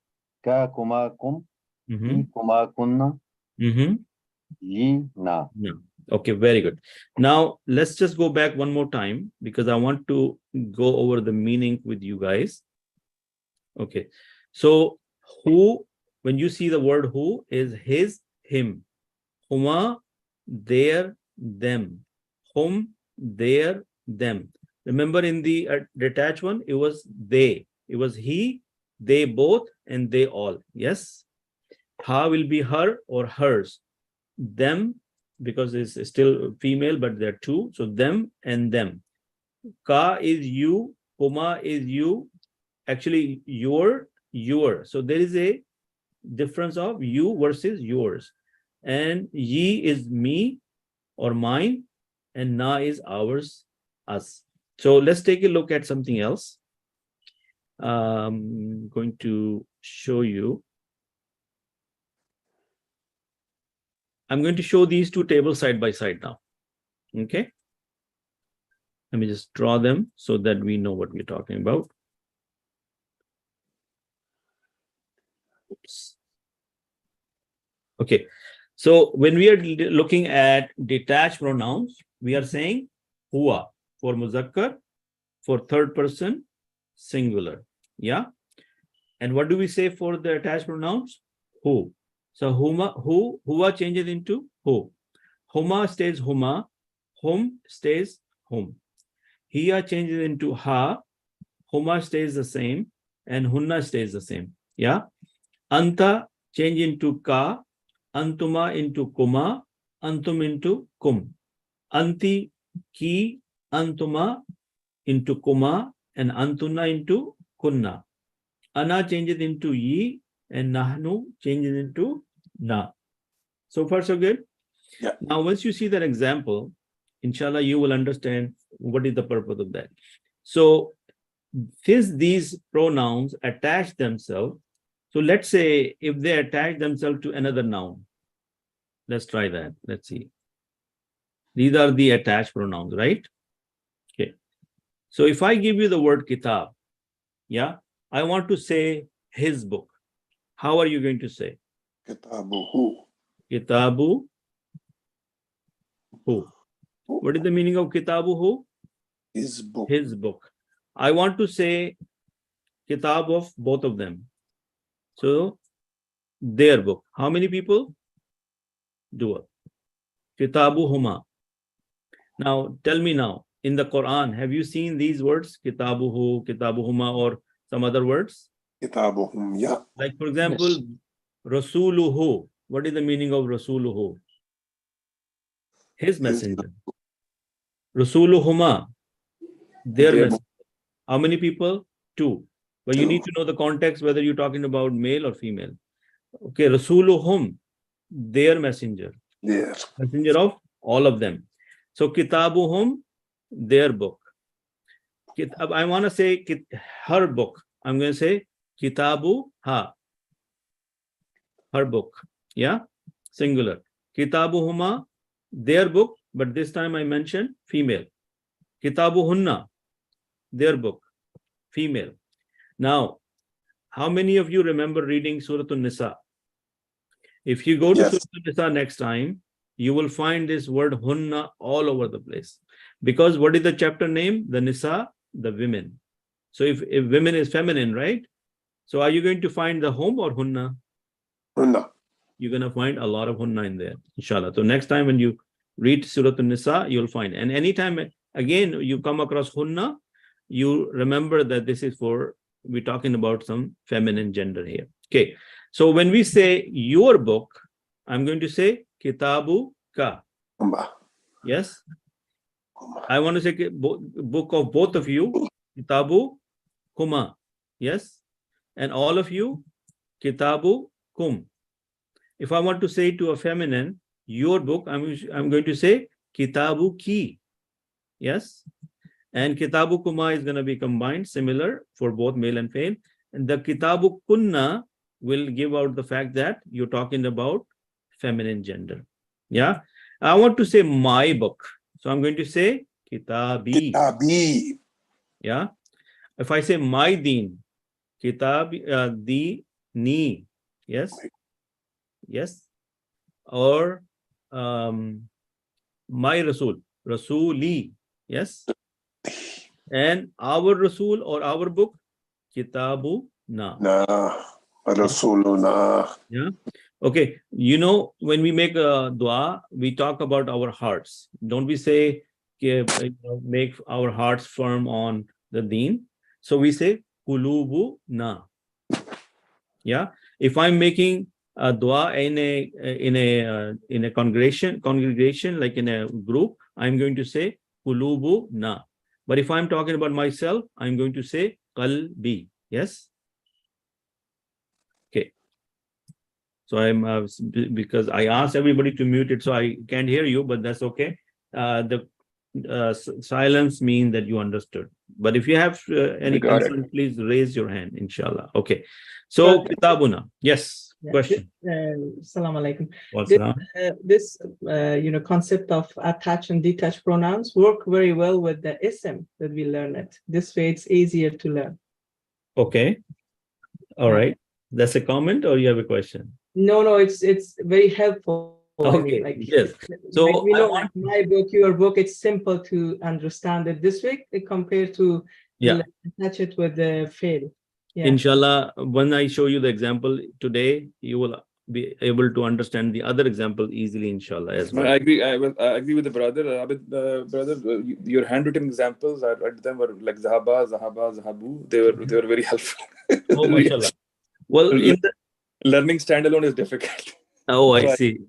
ka kuma kum, ki kuma kunna, ye na. Okay, very good. Now let's just go back one more time because I want to go over the meaning with you guys. Okay, so who, when you see the word who, is his, him. Huma, their, them. Hum, their, them. Remember in the detached one, it was they. It was he, they both, and they all. Yes. Ha will be her or hers. Them, because it's still female, but they're two. So them and them. Ka is you. Huma is you. Actually, your. So there is a difference of you versus yours. And ye is me or mine. And na is ours, us. So let's take a look at something else. I'm going to show you. I'm going to show these two tables side by side now. Okay. Let me just draw them so that we know what we're talking about. Oops. Okay. So when we are looking at detached pronouns, we are saying huwa for muzakkar, for third person, singular. Yeah. And what do we say for the attached pronouns? Who. So huwa changes into who. Huma stays huma. Hum stays hum. Hiya changes into ha. Huma stays the same. And hunna stays the same. Yeah. Anta change into ka. Antuma into kuma. Antum into kum. Anti, ki, antuma into kuma. And antuna into kunna. Ana changes into ye. And nahnu changes into na. So far, so good? Yeah. Now, once you see that example, inshallah, you will understand what is the purpose of that. So, since these pronouns attach themselves, so let's say if they attach themselves to another noun, let's try that. Let's see. These are the attached pronouns, right? Okay. So, if I give you the word kitab, yeah, I want to say his book. How are you going to say? Kitabuhu. Kitabu hu. What is the meaning of kitabu hu? His book. His book. I want to say kitab of both of them. So their book. How many people? Dual. Kitabu huma. Now tell me now, in the Quran, have you seen these words? Kitabu hu, kitabu huma, or some other words? Kitabuhum, yeah. Like for example, Yes. Rasuluhu. What is the meaning of Rasuluhu? His messenger. Rasuluhuma. Their Their messenger. How many people? Two. But you need to know the context, whether you're talking about male or female. Okay, Rasuluhum, their messenger. There. Messenger of all of them. So Kitabuhum, their book. I want to say her book. I'm going to say Kitabu ha. Her book. Yeah? Singular. Kitabuhuma, their book, but this time I mentioned female. Kitabuhunna, their book, female. Now, how many of you remember reading Surah An-Nisa? If you go to Yes. Surah An-Nisa next time, you will find this word hunna all over the place. Because what is the chapter name? The Nisa, the women. So if women is feminine, right? So are you going to find the hum or hunna? Hunna. You're going to find a lot of hunna in there, inshallah. So next time when you read Surah An-Nisa, you'll find. And anytime, again, you come across hunna, you remember that this is for, we're talking about some feminine gender here. Okay. So when we say your book, I'm going to say kitabu ka. Yes. I want to say book of both of you, kitabu kuma. Yes. And all of you, kitabu kum. If I want to say to a feminine, your book, I'm going to say kitabu ki. Yes. And kitabu kuma is going to be combined, similar for both male and female. And the kitabu kunna will give out the fact that you're talking about feminine gender. Yeah. I want to say my book. So I'm going to say kitabi. Kitabi. Yeah. If I say my deen, kitab di ni. Yes. Yes. Or my Rasul, Rasuli. Yes. And our Rasul or our book, Kitabu na. Na. Rasuluna. Yeah. Okay. You know, when we make a dua, we talk about our hearts. Don't we say, make our hearts firm on the deen? So we say, Kulubu na. Yeah. If I'm making a dua in a congregation, like in a group, I'm going to say Kulubu na. But if I'm talking about myself, I'm going to say Qalbi. Yes. Okay. So I'm because I asked everybody to mute it, so I can't hear you, but that's okay. The silence means that you understood. But if you have any concern, please raise your hand, inshallah. Okay. So kitabuna. Yes. Question. Assalamu alaikum. This concept of attached and detached pronouns work very well with the ism that we learn it. This way it's easier to learn. Okay. All right. That's a comment or you have a question? No, it's very helpful. Okay. I mean, yes. So we know like my book, your book, it's simple to understand it this way compared to attach it with the fail. Yeah. Inshallah, when I show you the example today, you will be able to understand the other example easily, inshallah, as well. I agree. I agree with the brother. Brother, your handwritten examples, I read them, were like Zahaba, Zahaba, Zahabu. They were very helpful. Oh, mashallah. Well, learning standalone is difficult. Oh, I see.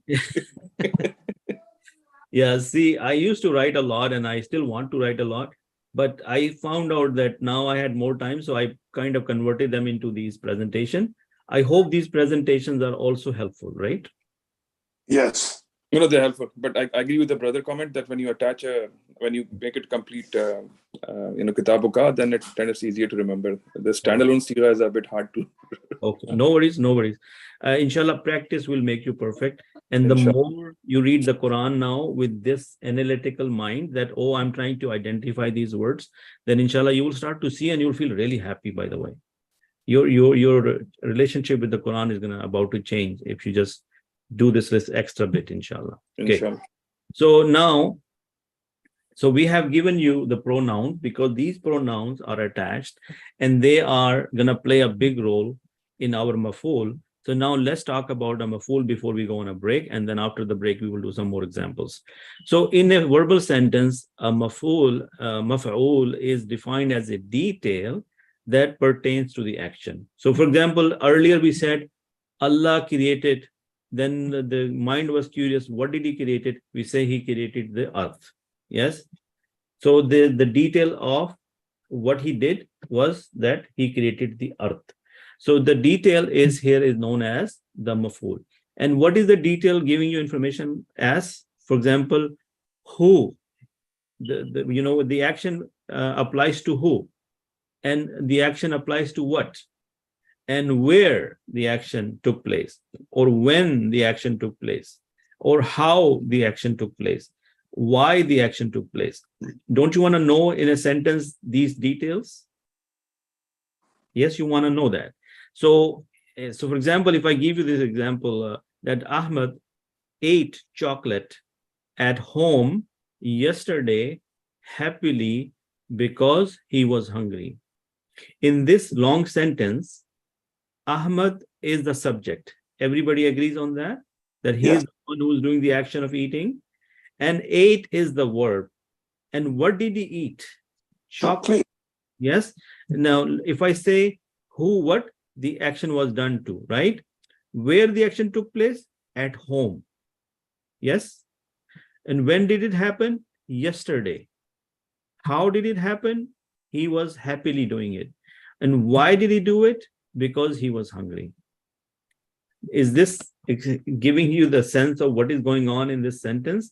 Yeah, see, I used to write a lot and I still want to write a lot. But I found out that now I had more time, so I kind of converted them into these presentations. I hope these presentations are also helpful, right? Yes. They're helpful. But I agree with the brother comment that when you attach when you make it complete, kitabuka, then it's easier to remember. The standalone sigha is a bit hard to. Okay, no worries, no worries. Inshallah, practice will make you perfect. And the more you read the Quran now with this analytical mind that, oh, I'm trying to identify these words, then inshallah, you will start to see and you'll feel really happy, by the way. Your relationship with the Quran is about to change if you just do this extra bit, inshallah. Okay. Inshallah. So now, we have given you the pronouns because these pronouns are attached and they are going to play a big role in our maf'ul. So now let's talk about a maf'ul before we go on a break. And then after the break, we will do some more examples. So in a verbal sentence, a maf'ul is defined as a detail that pertains to the action. So for example, earlier we said Allah created, then the mind was curious, what did he create it? We say he created the earth. Yes. So the detail of what he did was that he created the earth. So the detail is known as the maf'ul. And what is the detail giving you information as? For example, who? The action applies to who? And the action applies to what? And where the action took place, or when the action took place, or how the action took place, why the action took place. Don't you want to know in a sentence these details? Yes, you want to know that. So for example, if I give you this example that Ahmed ate chocolate at home yesterday happily because he was hungry. In this long sentence, Ahmad is the subject. Everybody agrees on that? That he is the one who is doing the action of eating. And ate is the verb. And what did he eat? Chocolate. Yes. Now, if I say who, what, the action was done to, right? Where the action took place? At home. Yes. And when did it happen? Yesterday. How did it happen? He was happily doing it. And why did he do it? Because he was hungry. Is this giving you the sense of what is going on in this sentence?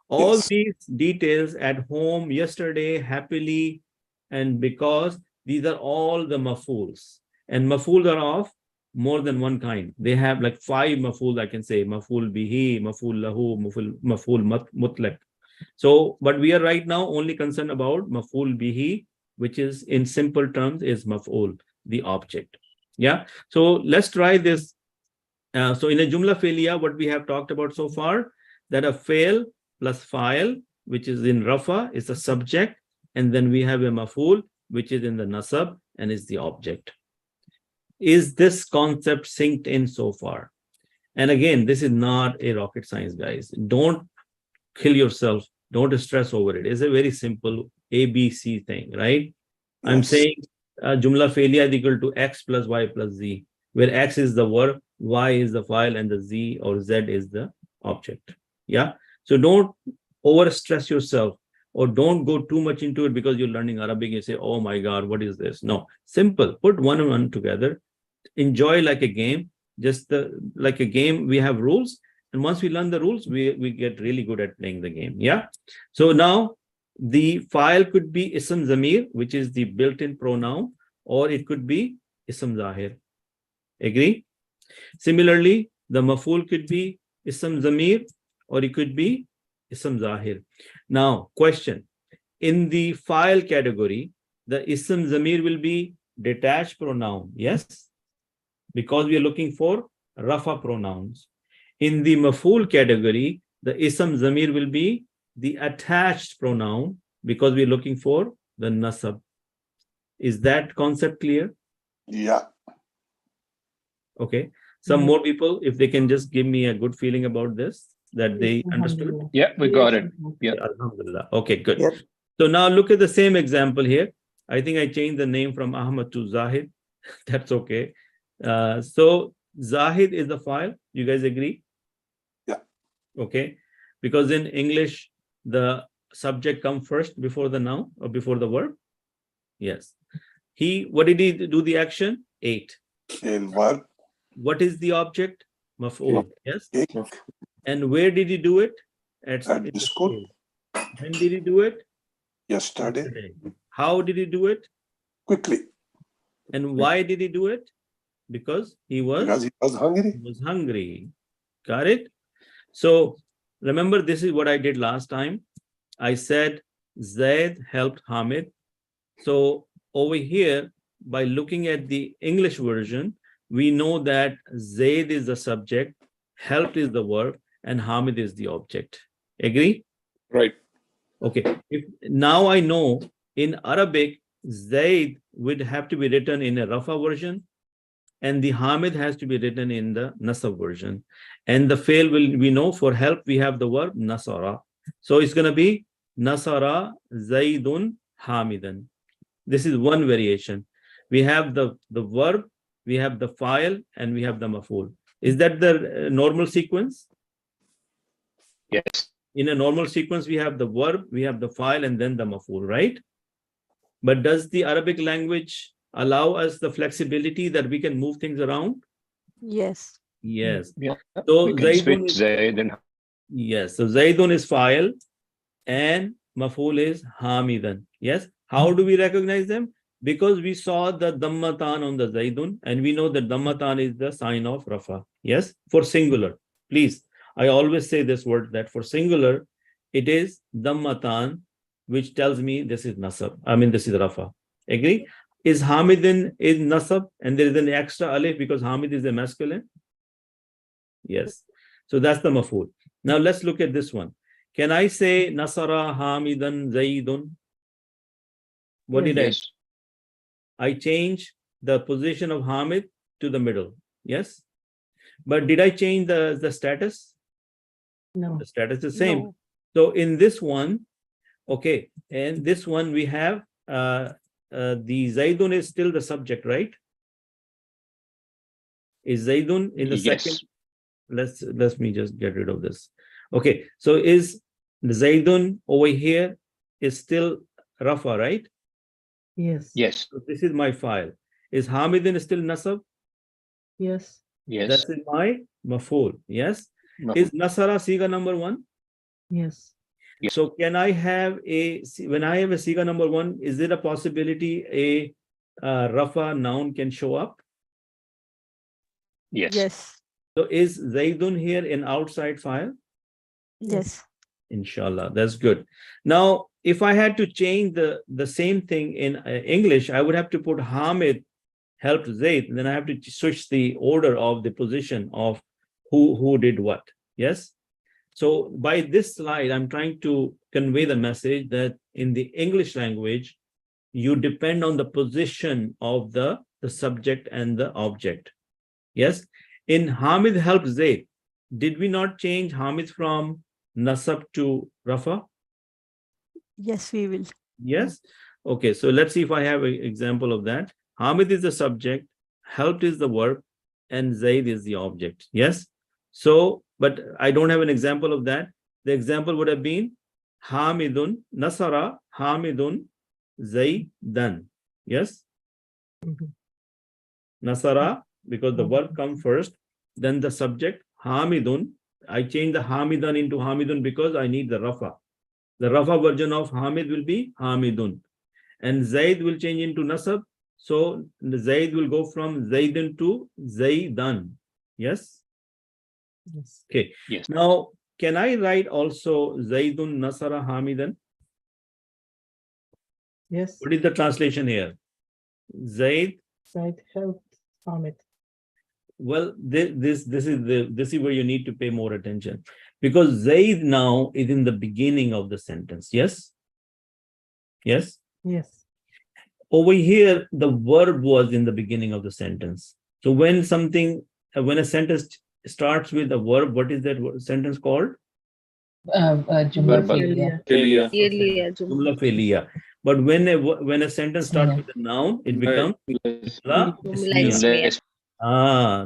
All these details, at home, yesterday, happily, and because, these are all the mafuls. And mafuls are of more than one kind. They have like 5 maful, I can say, maful bihi, maful lahu, maful mutlaq. So, but we are right now only concerned about maful bihi, which is in simple terms is maf'ul, the object. Yeah. So let's try this. So in a jumla fi'liya, what we have talked about so far, that a fail plus file, which is in rafa, is the subject, and then we have a maf'ul, which is in the nasab and is the object. Is this concept synced in so far? And again, this is not a rocket science, guys. Don't kill yourself. Don't stress over it. It's a very simple ABC thing, right? I'm saying jumla fi'liya is equal to x plus y plus z, where x is the verb, y is the file, and the z or z is the object. Yeah. So don't overstress yourself, or don't go too much into it because you're learning Arabic. You say, oh my God, what is this? No, simple. Put one and one together. Enjoy like a game. Just like a game, we have rules. And once we learn the rules, we get really good at playing the game. Yeah. So now the file could be ism zamir, which is the built-in pronoun, or it could be ism zahir. Agree? Similarly, the maf'ul could be ism zamir, or it could be ism zahir. Now, question. In the file category, the ism zamir will be detached pronoun. Yes? Because we are looking for rafa pronouns. In the maf'ul category, the ism zamir will be the attached pronoun, because we're looking for the nasab. Is that concept clear? Yeah. Okay. Some more people, if they can just give me a good feeling about this, that they understood. Yeah, we got it. Yeah. Alhamdulillah. Okay, good. Yep. So now look at the same example here. I think I changed the name from Ahmad to Zahid. That's okay. So Zahid is the file. You guys agree? Yeah. Okay. Because in English, the subject comes first before the noun or before the verb. Yes. What did he do the action? Ate. Verb. What is the object? Maf'ul. Yes. Ate. And where did he do it? At the school. When did he do it? Yesterday. How did he do it? Quickly. And why did he do it? Because he was hungry. He was hungry. Got it? So remember, this is what I did last time. I said Zaid helped Hamid. So over here, by looking at the English version, we know that Zaid is the subject, helped is the verb, and Hamid is the object. Agree? Right. Okay. Now I know in Arabic, Zaid would have to be written in a Rafa version, and the Hamid has to be written in the Nasab version. And the fail we know for help, we have the verb Nasara. So it's going to be Nasara Zaidun Hamidan. This is one variation. We have the verb, we have the file, and we have the maf'ul. Is that the normal sequence? Yes. In a normal sequence, we have the verb, we have the file, and then the maf'ul, right? But does the Arabic language allow us the flexibility that we can move things around? Yes. Yes. Yeah. So We can switch Zaid and yes. So Zaidun is file and maf'ul is Hamidan. Yes. How do we recognize them? Because we saw the Dammatan on the Zaidun, and we know that Dammatan is the sign of Rafa. Yes. For singular. Please. I always say this word, that for singular, it is Dammatan, which tells me this is Nasab. I mean, this is Rafa. Agree? Is Hamidin is Nasab, and there is an extra alif because Hamid is a masculine? Yes. So that's the maf'ul. Now let's look at this one. Can I say Nasara Hamidan Zaidun? What did Yes. I change the position of Hamid to the middle? Yes. But did I change the status? No. The status is the same. No. So in this one, okay, and this one we have the Zaidun is still the subject, right? Is Zaidun in the Yes. second? Let me just get rid of this. Okay, so is the Zaidun over here is still Rafa, right? Yes. Yes. So this is my file. Is Hamidin still Nasab? Yes. Yes. That's in my Maful. Yes. Is Nasara Siga number 1? Yes. Yes. So can I have when I have a Siga number 1, is it a possibility a Rafa noun can show up? Yes. Yes. So is Zaidun here in outside file? Yes. Inshallah, that's good. Now, if I had to change the same thing in English, I would have to put Hamid helped Zaid, then I have to switch the order of the position of who did what. Yes. So by this slide, I'm trying to convey the message that in the English language, you depend on the position of the subject and the object. Yes. In Hamid helped Zaid, did we not change Hamid from Nasab to Rafa? Yes, we will. Yes. Okay. So let's see if I have an example of that. Hamid is the subject, helped is the verb, and Zaid is the object. Yes. So, but I don't have an example of that. The example would have been Hamidun, Nasara, Hamidun, Zaidan. Yes. Nasara, because the verb comes first, then the subject, Hamidun. I change the Hamidan into Hamidun because I need the Rafa. The Rafa version of Hamid will be Hamidun. And Zaid will change into Nasab. So the Zaid will go from Zaidan to Zaidan. Yes? Yes. Okay. Yes. Now, can I write also Zaidun Nasara Hamidan? Yes. What is the translation here? Zaid. Zaid helped Hamid. Well, this is where you need to pay more attention, because Zaid now is in the beginning of the sentence. Yes. Yes. Yes. Over here, the verb was in the beginning of the sentence. So when a sentence starts with a verb, what is that sentence called? Jumla Fi'liya. Jumla Fi'liya. But when a sentence starts with a noun, it becomes Jumla Ismiya.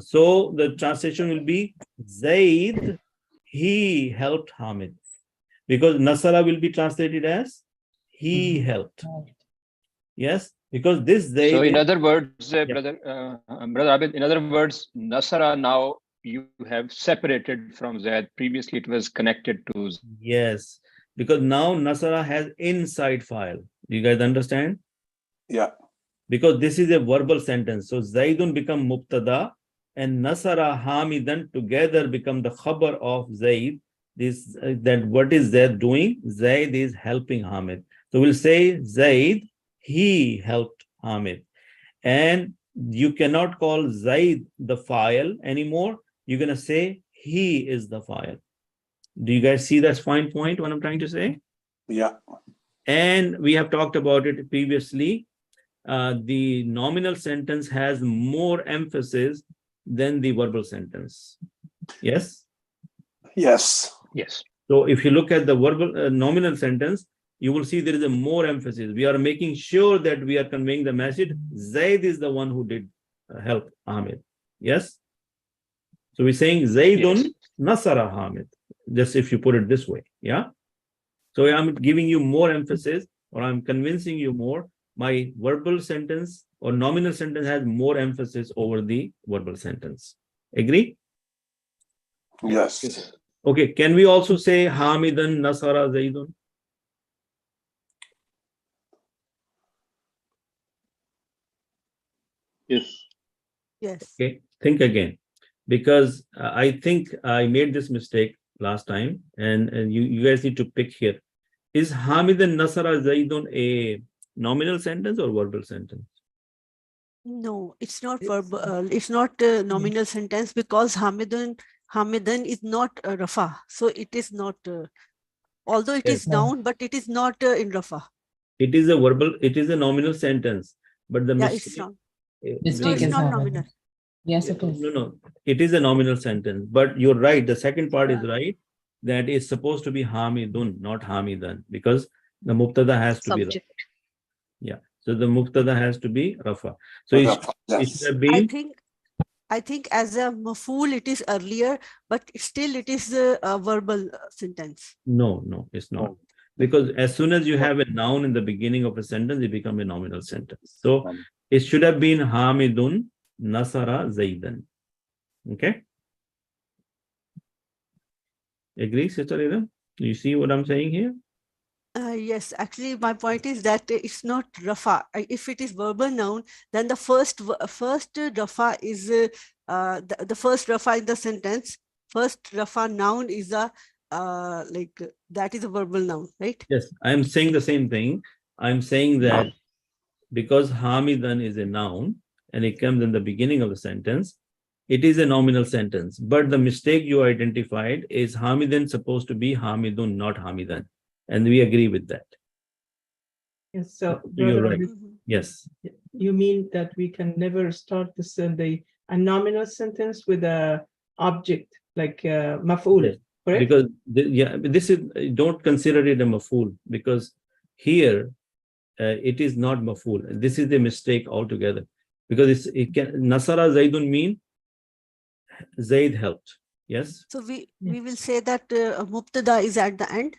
So the translation will be Zaid, he helped Hamid. Because Nasara will be translated as he helped. Yes, because this Zaid. So in other words, brother Abid, in other words, Nasara now you have separated from Zaid. Previously it was connected to. Yes, because now Nasara has inside file. Do you guys understand? Yeah. Because this is a verbal sentence. So Zaidun become Mubtada and Nasara Hamidan together become the khabar of Zaid. That what is Zaid doing? Zaid is helping Hamid. So we'll say Zaid, he helped Hamid. And you cannot call Zaid the file anymore. You're going to say he is the file. Do you guys see that fine point, what I'm trying to say? Yeah. And we have talked about it previously. The nominal sentence has more emphasis than the verbal sentence. Yes? Yes. Yes. So if you look at the verbal nominal sentence, you will see there is a more emphasis. We are making sure that we are conveying the message. Zaid is the one who did help Hamid. Yes? So we're saying Zaidun Nasara Hamid. Just if you put it this way. Yeah? So I'm giving you more emphasis, or I'm convincing you more. My verbal sentence or nominal sentence has more emphasis over the verbal sentence. Agree? Yes. Okay. Can we also say Hamidan Nasara Zaidun? Yes. Yes. Okay. Think again, because I think I made this mistake last time, and you guys need to pick here. Is Hamidan Nasara Zaidun a nominal sentence or verbal sentence? No, it's not verbal. It's not a nominal sentence because Hamidan is not Rafa, so it is not although it is noun, but it is not in Rafa. It is a verbal, it is a nominal sentence, but the Yeah, mistake, it's wrong. No, Mistake it's is not happening. nominal. Yes, it is. no, it is a nominal sentence, but you're right. The second part is right. That is supposed to be hamidun, not hamidan, because the mubtada has to be Rafa. Yeah. So the mubtada has to be Rafa. So it should have been. I think as a maf'ul it is earlier, but still it is a verbal sentence. No, it's not. Because as soon as you have a noun in the beginning of a sentence, it becomes a nominal sentence. So it should have been Hamidun Nasara Zaidan. Okay? Agree, Sister Ida? You see what I'm saying here? Yes, actually, my point is that it's not Rafa. If it is verbal noun, then the first Rafa is the first Rafa in the sentence. First Rafa noun is a that is a verbal noun, right? Yes, I'm saying the same thing. I'm saying that because Hamidan is a noun and it comes in the beginning of the sentence, it is a nominal sentence. But the mistake you identified is Hamidan supposed to be Hamidun, not Hamidan. And we agree with that. Yes, so you're brother, right. Yes. You mean that we can never start a nominal sentence with a object like maf'ul, Yes. correct? Because this is, don't consider it a maf'ul, because here it is not maf'ul. This is the mistake altogether, because it can Nasara Zaidun mean Zaid helped. Yes. So we will say that mubtada is at the end.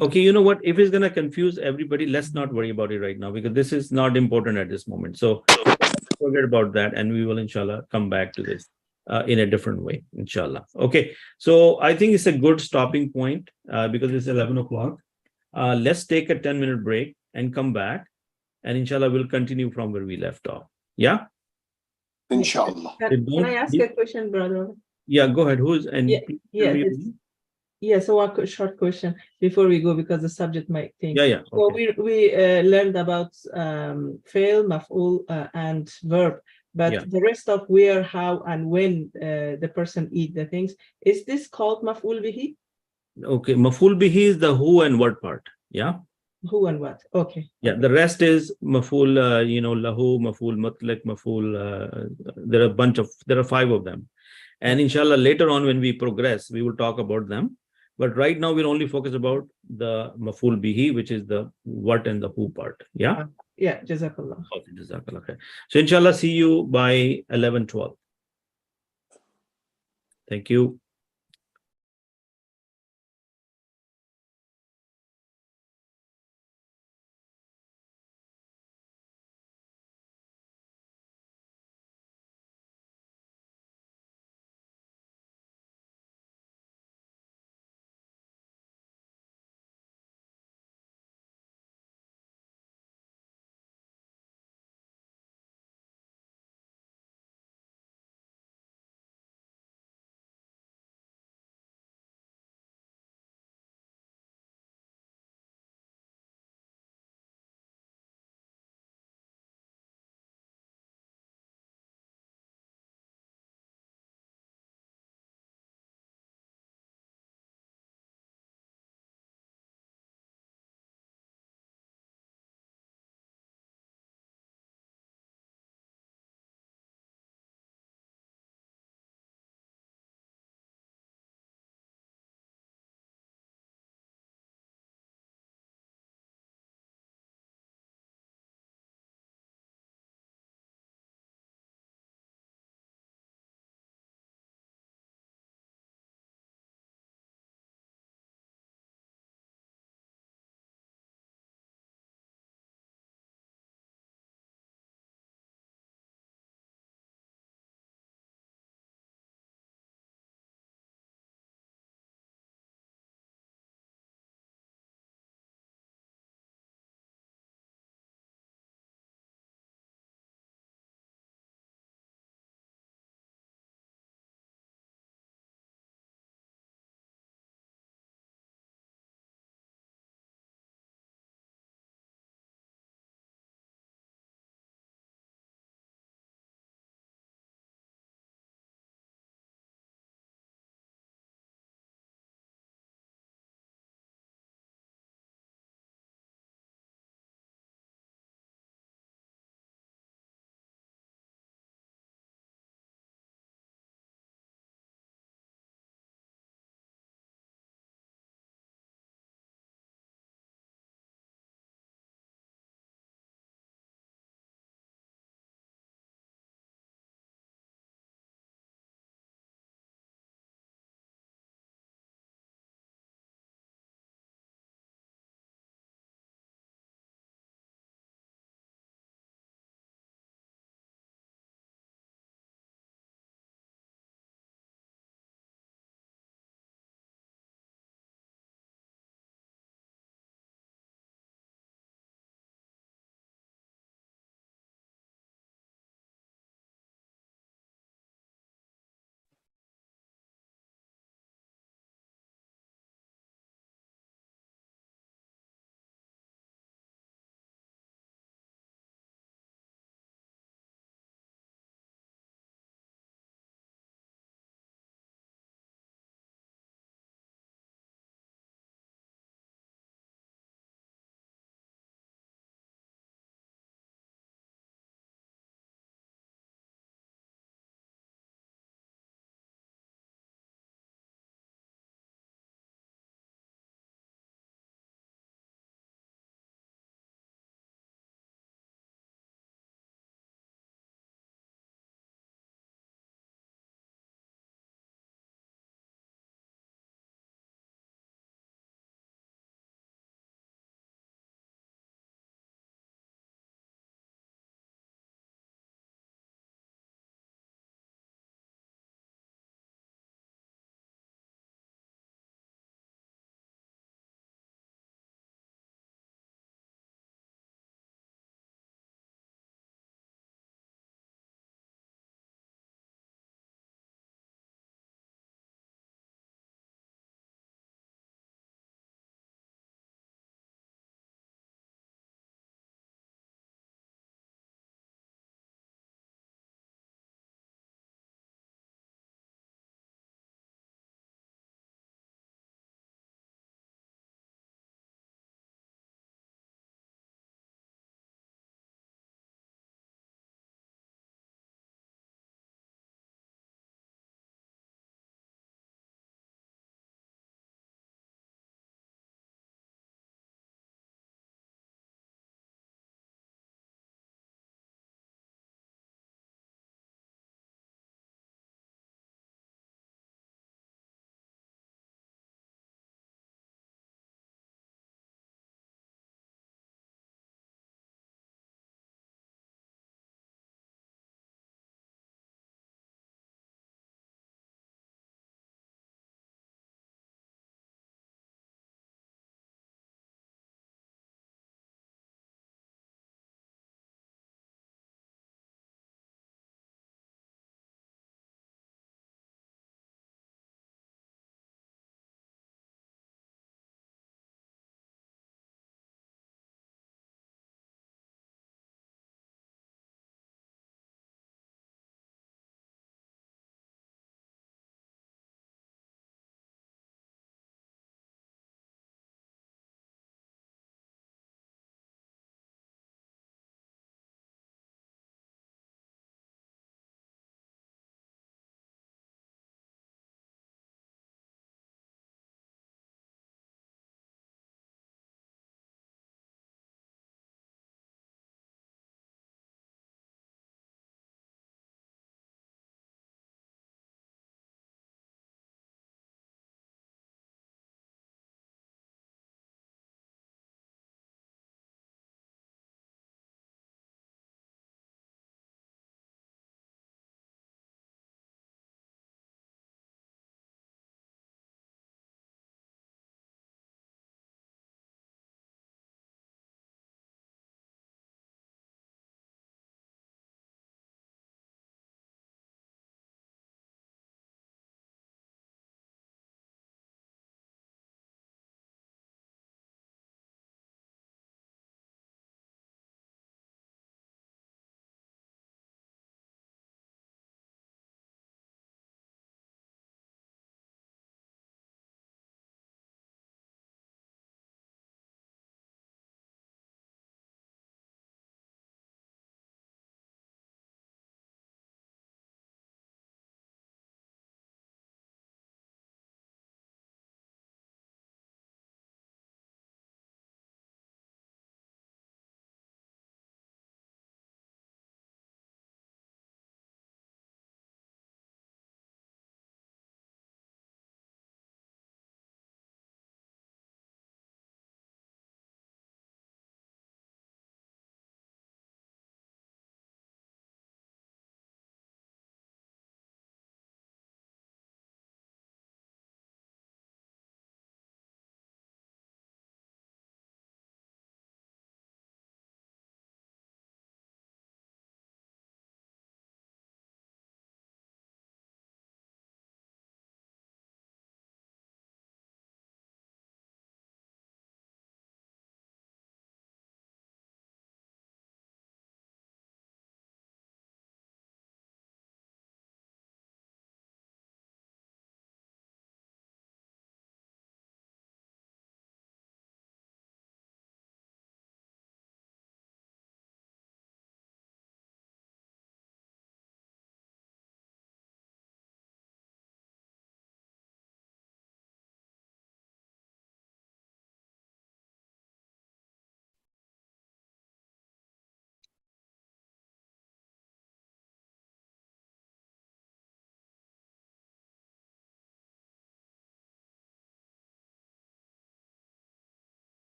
Okay, you know what? If it's gonna confuse everybody, let's not worry about it right now, because this is not important at this moment. So forget about that, and we will inshallah come back to this in a different way, inshallah. Okay, so I think it's a good stopping point because it's 11 o'clock. Let's take a 10-minute break and come back, and inshallah we'll continue from where we left off. Yeah. Inshallah. Can I ask a question, brother? Yeah, go ahead. Who's and so a short question before we go, because the subject might think. Yeah. So okay. we learned about fail, maf'ul, and verb, but the rest of where, how, and when the person eat the things, is this called maf'ul bihi? Okay, maf'ul bihi is the who and what part. Yeah. Who and what? Okay. Yeah, the rest is maf'ul, lahu, maf'ul mutlaq, maf'ul. There are 5 of them. And inshallah, later on when we progress, we will talk about them. But right now, we'll only focus about the maf'ul bihi, which is the what and the who part. Yeah? Yeah, jazakallah. Okay, jazakallah. Okay. So inshallah, see you by 11:12. Thank you.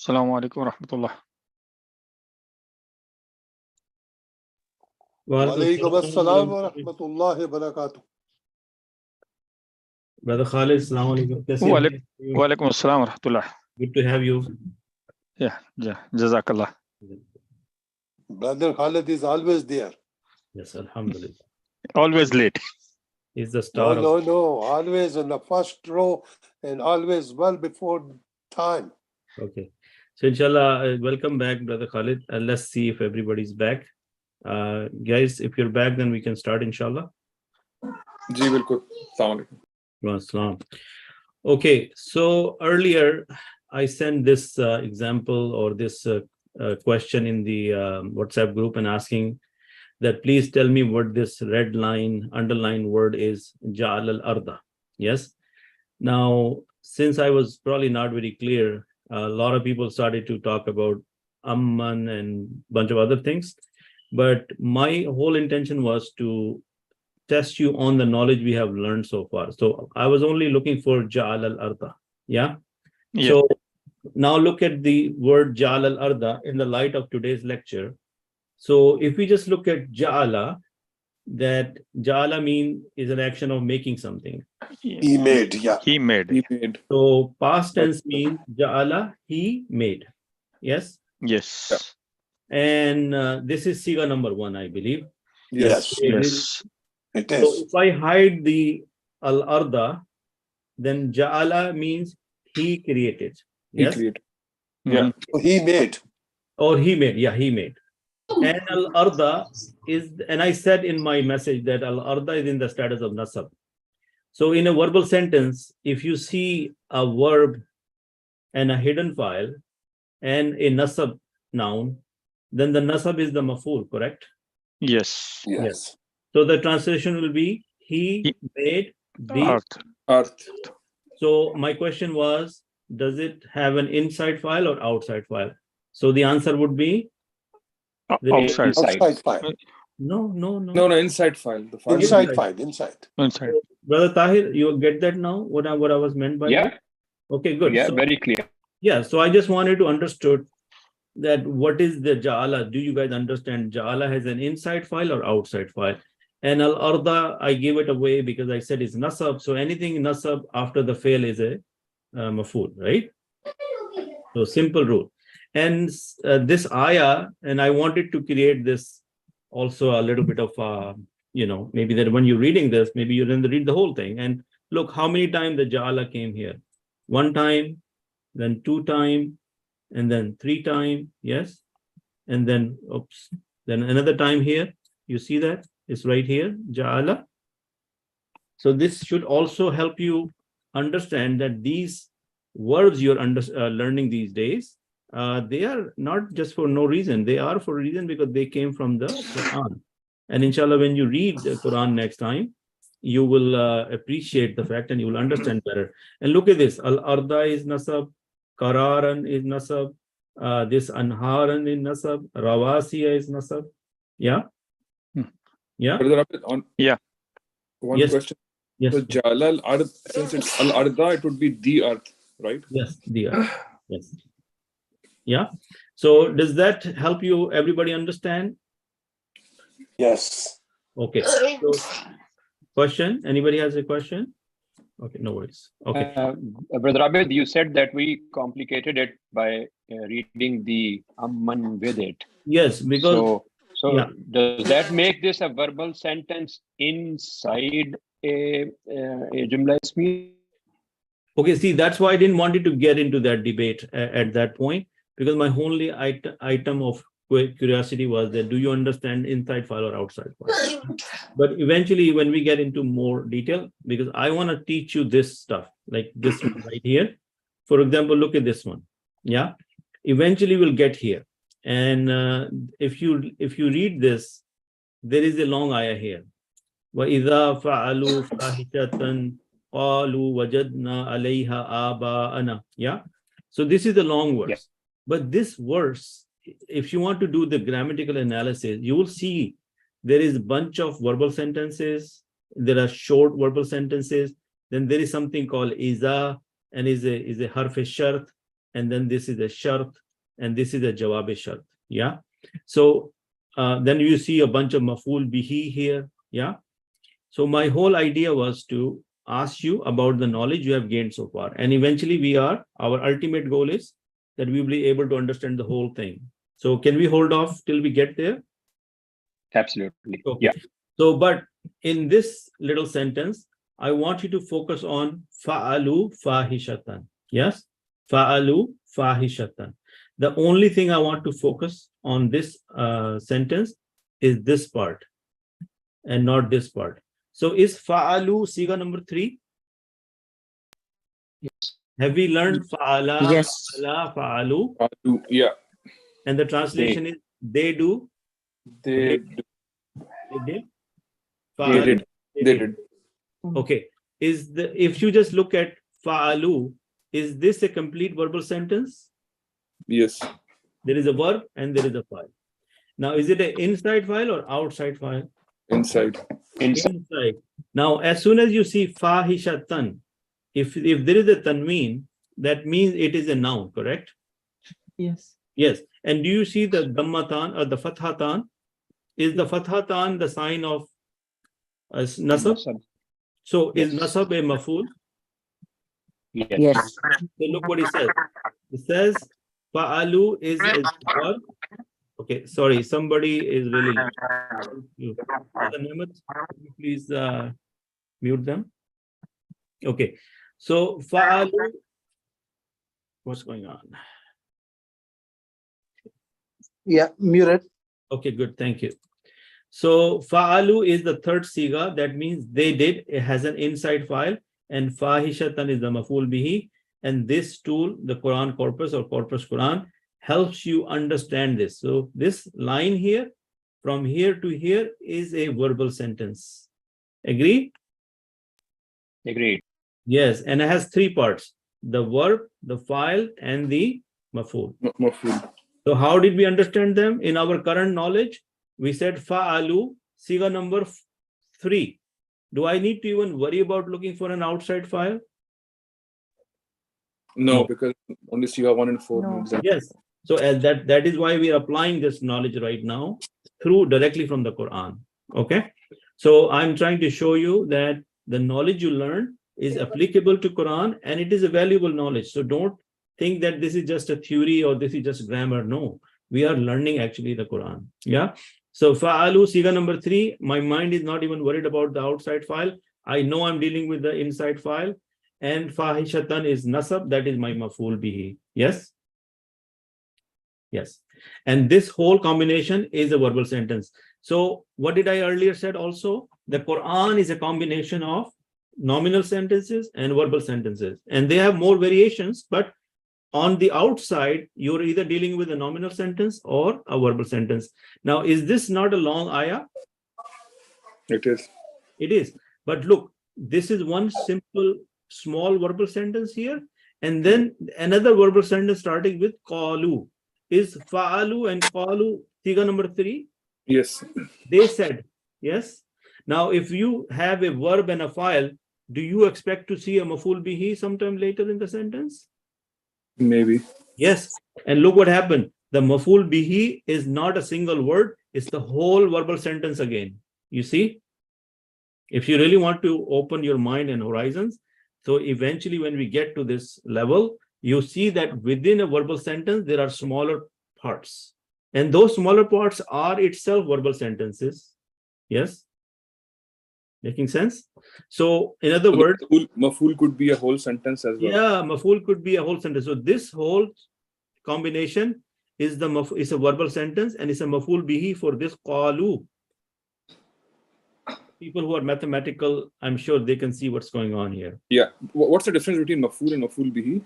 Assalamu alaikum wa rahmatullah. Walaikum assalam wa rahmatullahi wa barakatuh. Brother Khalid, assalamu alaikum. Walaikum assalam wa rahmatullah. Good to have you. Yeah, jazakallah. Brother Khalid is always there. Yes, alhamdulillah. Always late. He's the star. No, always in the first row and always well before time. Okay. So inshallah, welcome back, Brother Khalid. Let's see if everybody's back. Guys, if you're back, then we can start, inshallah. Ji bilkul. Assalamu alaikum. Okay, so earlier I sent this example or this question in the WhatsApp group and asking that please tell me what this red line, underlined word is, Ja'al al-arda. Yes. Now, since I was probably not very clear, a lot of people started to talk about amman and a bunch of other things. But my whole intention was to test you on the knowledge we have learned so far. So I was only looking for Ja'al al-arda. Yeah? So now look at the word Ja'al al-arda in the light of today's lecture. So if we just look at Ja'ala, that Ja'ala is an action of making something. He made, yeah. He made. So past tense means Ja'ala, he made. Yes? Yes. And this is Siga number 1, I believe. Yes. It is. So if I hide the al-arda, then Ja'ala means he created. Yes? He created. Yeah. He made. Or he made. Yeah, he made. And al-arda is, and I said in my message that al-arda is in the status of nasab. So in a verbal sentence, if you see a verb and a hidden file and a nasab noun, then the nasab is the maf'ul, correct? Yes. Yes. So the translation will be he made the earth. So my question was, does it have an inside file or outside file? So the answer would be outside file. No, inside file. The file inside. Brother Tahir, you get that now? What I was meant by that? Okay, good. Yeah, so, very clear. Yeah, so I just wanted to understood that what is the Ja'ala? Do you guys understand Ja'ala has an inside file or outside file? And al-arda, I gave it away because I said it's nasab. So anything nasab after the fail is a maf'ul, right? So simple rule. And this ayah, and I wanted to create this also a little bit of, maybe that when you're reading this, maybe you didn't read the whole thing. And look how many times the Ja'ala came here. 1 time, then 2 times, and then 3 times, yes? And then, then another time here. You see that? It's right here, Ja'ala. So this should also help you understand that these words you're learning these days, they are not just for no reason. They are for a reason because they came from the Qur'an. And inshallah, when you read the Qur'an next time, you will appreciate the fact and you will understand better. And look at this. Al-arda is nasab, qararan is nasab, this anharan is nasab, rawasiya is nasab. Yeah? Yeah? Yeah. One question. Yes. So Ja'ala al-ard, since it's al-arda, it would be the earth, right? Yes, the earth. Yes. Yeah. So does that help you everybody understand? Yes. Okay. So, question? Anybody has a question? Okay, no worries. Okay. Brother Abid, you said that we complicated it by reading the amman with it. Yes, because so does that make this a verbal sentence inside a jumla ismi? Okay, see, that's why I didn't want you to get into that debate at that point, because my only item of curiosity was that do you understand inside file or outside file? But eventually when we get into more detail, because I want to teach you this stuff, like this one right here. For example, look at this one. Yeah. Eventually we'll get here. And if you read this, there is a long ayah here. وَإِذَا فَعَلُوا فَاحِشَةً قَالُوا وَجَدْنَا عَلَيْهَا آبَاءَنَا. Yeah. So this is the long verse. Yeah. But this verse, if you want to do the grammatical analysis, you will see there is a bunch of verbal sentences. There are short verbal sentences. Then there is something called iza, and is a harf shart. and then this is a shart, and this is a jawab shart. Yeah. So then you see a bunch of maf'ul bihi here. Yeah. So my whole idea was to ask you about the knowledge you have gained so far. And eventually our ultimate goal is that we will be able to understand the whole thing. So can we hold off till we get there? Absolutely. Okay. Yeah. So, but in this little sentence, I want you to focus on fa'alu fahishatan. Yes? Fa'alu fahishatan. The only thing I want to focus on this sentence is this part and not this part. So is fa'alu siga number 3? Yes. Have we learned fa'ala, Yes. fa'ala, fa'alu? Yeah. And the translation is they do. They did. They did. Okay. If you just look at fa'alu, is this a complete verbal sentence? Yes. There is a verb and there is a file. Now, is it an inside file or outside file? Inside. Inside. Now, as soon as you see fahishatan, if there is a tanween, that means it is a noun, correct? Yes. Yes. And do you see the dhammatan or the fathatan? Is the fathatan the sign of nasab? So is nasab a maf'ul? Yes. So look what he says. It says fa'alu is a verb. Okay, sorry, somebody is really please mute them. Okay, so fa'alu, what's going on? Yeah, muted. Okay, good, thank you. So fa'alu is the third siga, that means they did. It has an inside file, and fahishatan is the maf'ul bihi. And this tool, the Quran corpus or corpus Quran, helps you understand this. So this line here, from here to here, is a verbal sentence. Agree? Agreed. Yes, and it has 3 parts: the verb, the file, and the maf'ul. So how did we understand them? In our current knowledge, we said fa'alu, siga number 3. Do I need to even worry about looking for an outside file? No, because only siga 1 and 4. No. Yes. So as that is why we are applying this knowledge right now directly from the Quran. Okay. So I'm trying to show you that the knowledge you learn is applicable to Quran and it is a valuable knowledge. So don't think that this is just a theory or this is just grammar. No, we are learning actually the Quran. Yeah. So fa'alu siga number 3, my mind is not even worried about the outside file. I know I'm dealing with the inside file. And fahishatan is nasab, that is my maf'ul bihi. Yes? Yes. And this whole combination is a verbal sentence. So what did I earlier said also? The Quran is a combination of nominal sentences and verbal sentences. And they have more variations, but on the outside, you're either dealing with a nominal sentence or a verbal sentence. Now, is this not a long ayah? It is. It is. But look, this is one simple small verbal sentence here, and then another verbal sentence starting with qalu. Is fa'alu and qalu siga number 3? Yes. They said. Yes. Now, if you have a verb and a file, do you expect to see a maf'ul bihi sometime later in the sentence? Maybe. Yes. And look what happened. The maf'ul bihi is not a single word. It's the whole verbal sentence again. You see? If you really want to open your mind and horizons, so eventually when we get to this level, you see that within a verbal sentence, there are smaller parts. And those smaller parts are itself verbal sentences. Yes? Making sense? So in other words, maf'ul could be a whole sentence as well. Yeah, maf'ul could be a whole sentence. So this whole combination is a verbal sentence and it's a maf'ul bihi for this qalu. People who are mathematical, I'm sure they can see what's going on here. Yeah. What's the difference between maf'ul and maf'ul bihi?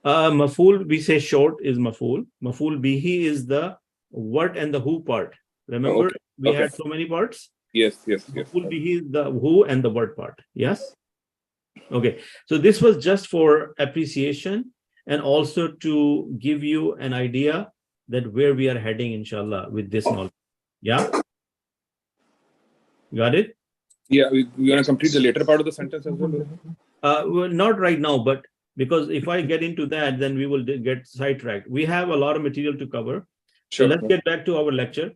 Maf'ul, we say short is maf'ul. Maf'ul bihi is the what and the who part. Remember, we had so many parts? Yes. Maf'ul bihi is the who and the what part. Yes? Okay. So this was just for appreciation and also to give you an idea that where we are heading, inshallah, with this knowledge. Yeah? Got it? Yeah, we're going to complete the later part of the sentence as well. Well, not right now, but because if I get into that, then we will get sidetracked. We have a lot of material to cover. Sure. So let's get back to our lecture.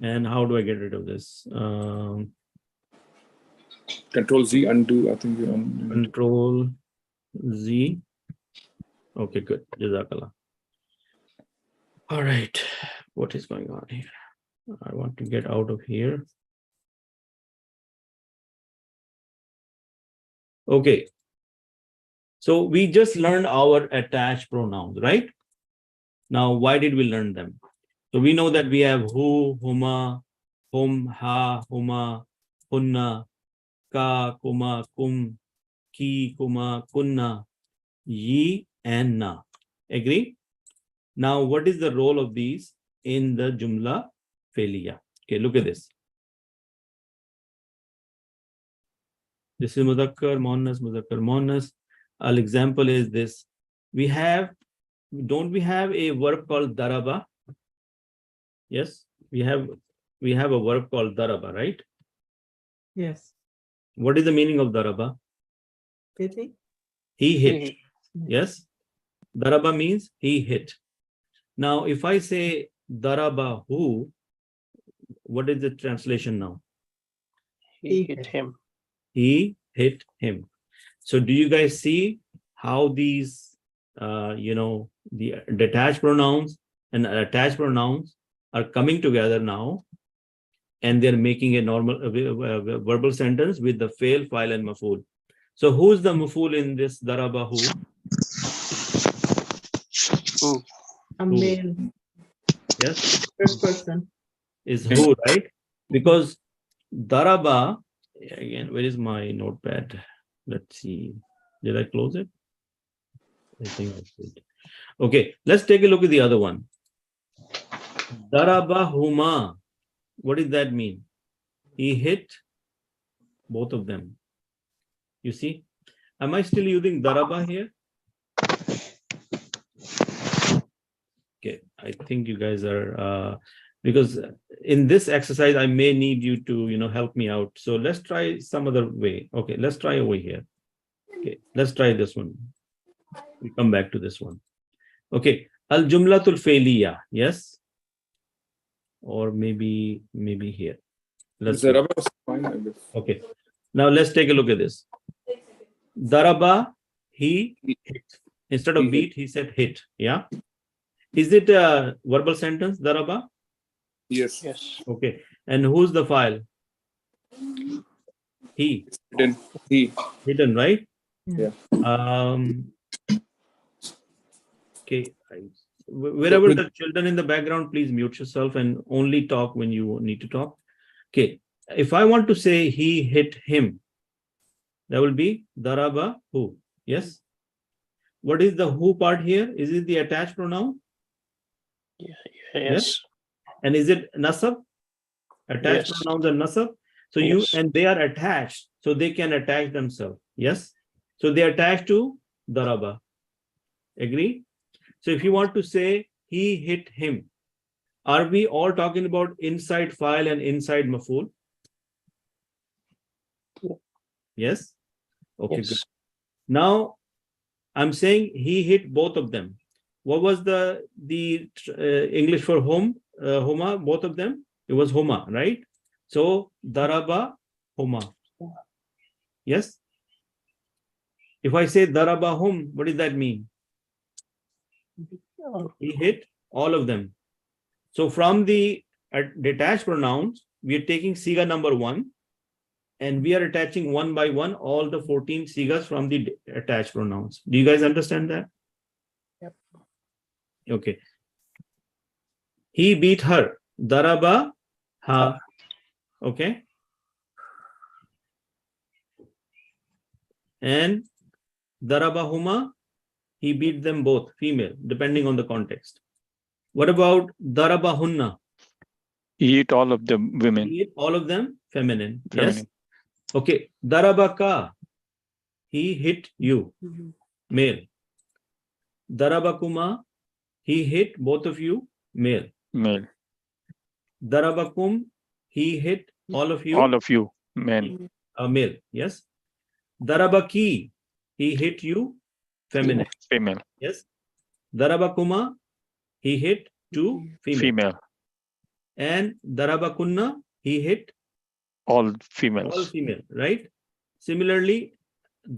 And how do I get rid of this? Control Z, undo. I think you Control Z. Okay, good. Jazakallah. All right. What is going on here? I want to get out of here. Okay. So we just learned our attached pronouns, right? Now, why did we learn them? So we know that we have who, huma, hum, ha, huma, hunna, ka, kuma, kum, ki, kuma, kunna, ye, and na. Agree? Now, what is the role of these in the Jumla Fe'liya? Okay, look at this. This is Muzakkar, Muannas. An example is this. Don't we have a verb called daraba? Yes, we have a verb called daraba, right? Yes. What is the meaning of daraba? Hitting. He hit. Yes. Daraba means he hit. Now, if I say daraba who, what is the translation now? He hit him. He hit him. So do you guys see how these, the detached pronouns and attached pronouns are coming together now, and they're making a normal verbal sentence with the fail, file, and maf'ul. So who's the maf'ul in this daraba who? A male. Yes. First person. Is who, right? Because daraba, again, where is my notepad? Let's see. Did I close it? I think I did. Okay, let's take a look at the other one. Daraba huma. What does that mean? He hit both of them. You see? Am I still using daraba here? Okay, I think you guys are, because in this exercise, I may need you to, help me out. So let's try some other way. Okay, let's try over here. Okay, let's try this one. We come back to this one. Okay, al-jumlatul fe'liya, yes? Or maybe here. Okay, now let's take a look at this. Daraba, he hit. Instead of beat, he said hit, yeah? Is it a verbal sentence, daraba? Yes. Yes. Okay, and who's the file? He. Hidden. He. Hidden, right? Yeah. Okay. Wherever the children in the background, please mute yourself and only talk when you need to talk. Okay. If I want to say he hit him, that will be daraba who. Yes. What is the who part here? Is it the attached pronoun? Yes. And is it nasab? Attached Yes. pronouns are nasab. So Yes. and they are attached, so they can attach themselves. Yes. So they are attached to daraba. Agree? So if you want to say he hit him, are we all talking about inside file and inside maf'ul? Yes. Okay. Yes. Good. Now I'm saying he hit both of them. What was the English for home? Huma, both of them? It was huma, right? So daraba huma. Yes. If I say daraba hum, what does that mean? He hit all of them. So from the detached pronouns, we are taking siga number 1, and we are attaching one by one all the 14 sigas from the attached pronouns. Do you guys understand that? Yep. Okay. He beat her. Daraba ha. Okay. And daraba huma, he beat them both, female, depending on the context. What about daraba hunna? He hit all of the women. He hit all of them, feminine. Feminine. Yes. Okay. Daraba ka, he hit you, male. Daraba kuma, he hit both of you, male. Male. Daraba kum, he hit all of you. All of you, men. Male. Yes. Daraba ki, he hit you, feminine. Female. Yes. Darabakuma, he hit two, female. Female. And Darabakunna, he hit All females. all female, right? Similarly,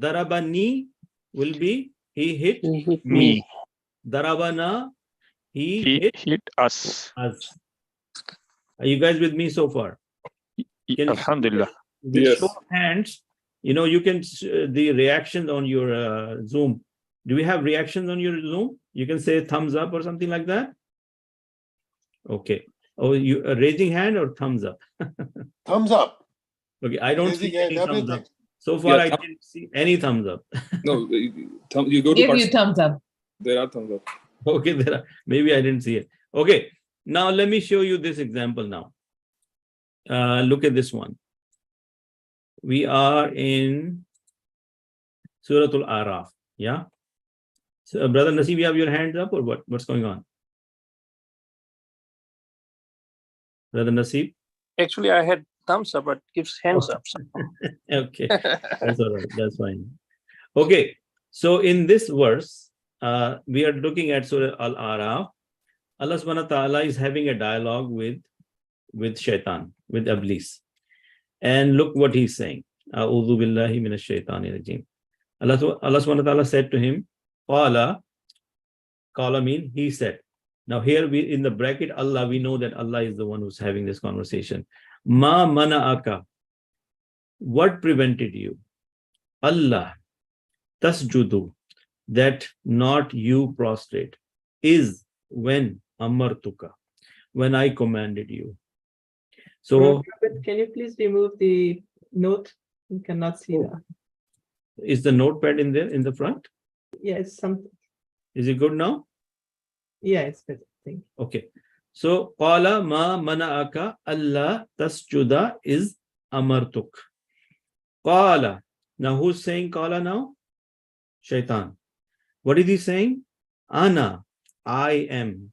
Darabani will be he hit Me. Darabana, he He hit hit us. us. Are you guys with me so far? Can Alhamdulillah. the Yes. show of hands, you can the reactions on your Zoom. Do we have reactions on your Zoom? You can say thumbs up or something like that. Okay. Oh, you raising hand or thumbs up? Thumbs up. Okay, I don't Raising see hand, any thumbs everything. up. So far, Yeah, I didn't see any thumbs up. No, you go to Give you thumbs up. There are thumbs up. Okay, maybe I didn't see it. Okay, now let me show you this example now. Look at this one. We are in Surah Al-Araf. Yeah. So, Brother Nasib, you have your hands up or what? What's going on? Brother Nasib? Actually, I had thumbs up, but gives hands up. Okay, that's all right. That's fine. Okay, so in this verse, we are looking at Surah Al-Araf. Allah subhanahu wa ta'ala is having a dialogue with shaitan, with Iblis. And look what he's saying. A'udhu billahi minash shaitani rajim. Allah subhanahu wa ta'ala said to him, Qala mean he said. Now here we in the bracket Allah, we know that Allah is the one who's having this conversation. Ma mana'aka. What prevented you? Allah tasjudu, that not you prostrate, is when amartuka, when I commanded you. So Can you please remove the note? You cannot see that. is the notepad in there in the front? Yeah, it's something. Is it good now? Yeah, it's better. Thank you. Okay. So qala ma mana'aka alla tasjuda is amartuk. Qala. Now who's saying qala now? Shaitan. What is he saying? Ana. I am.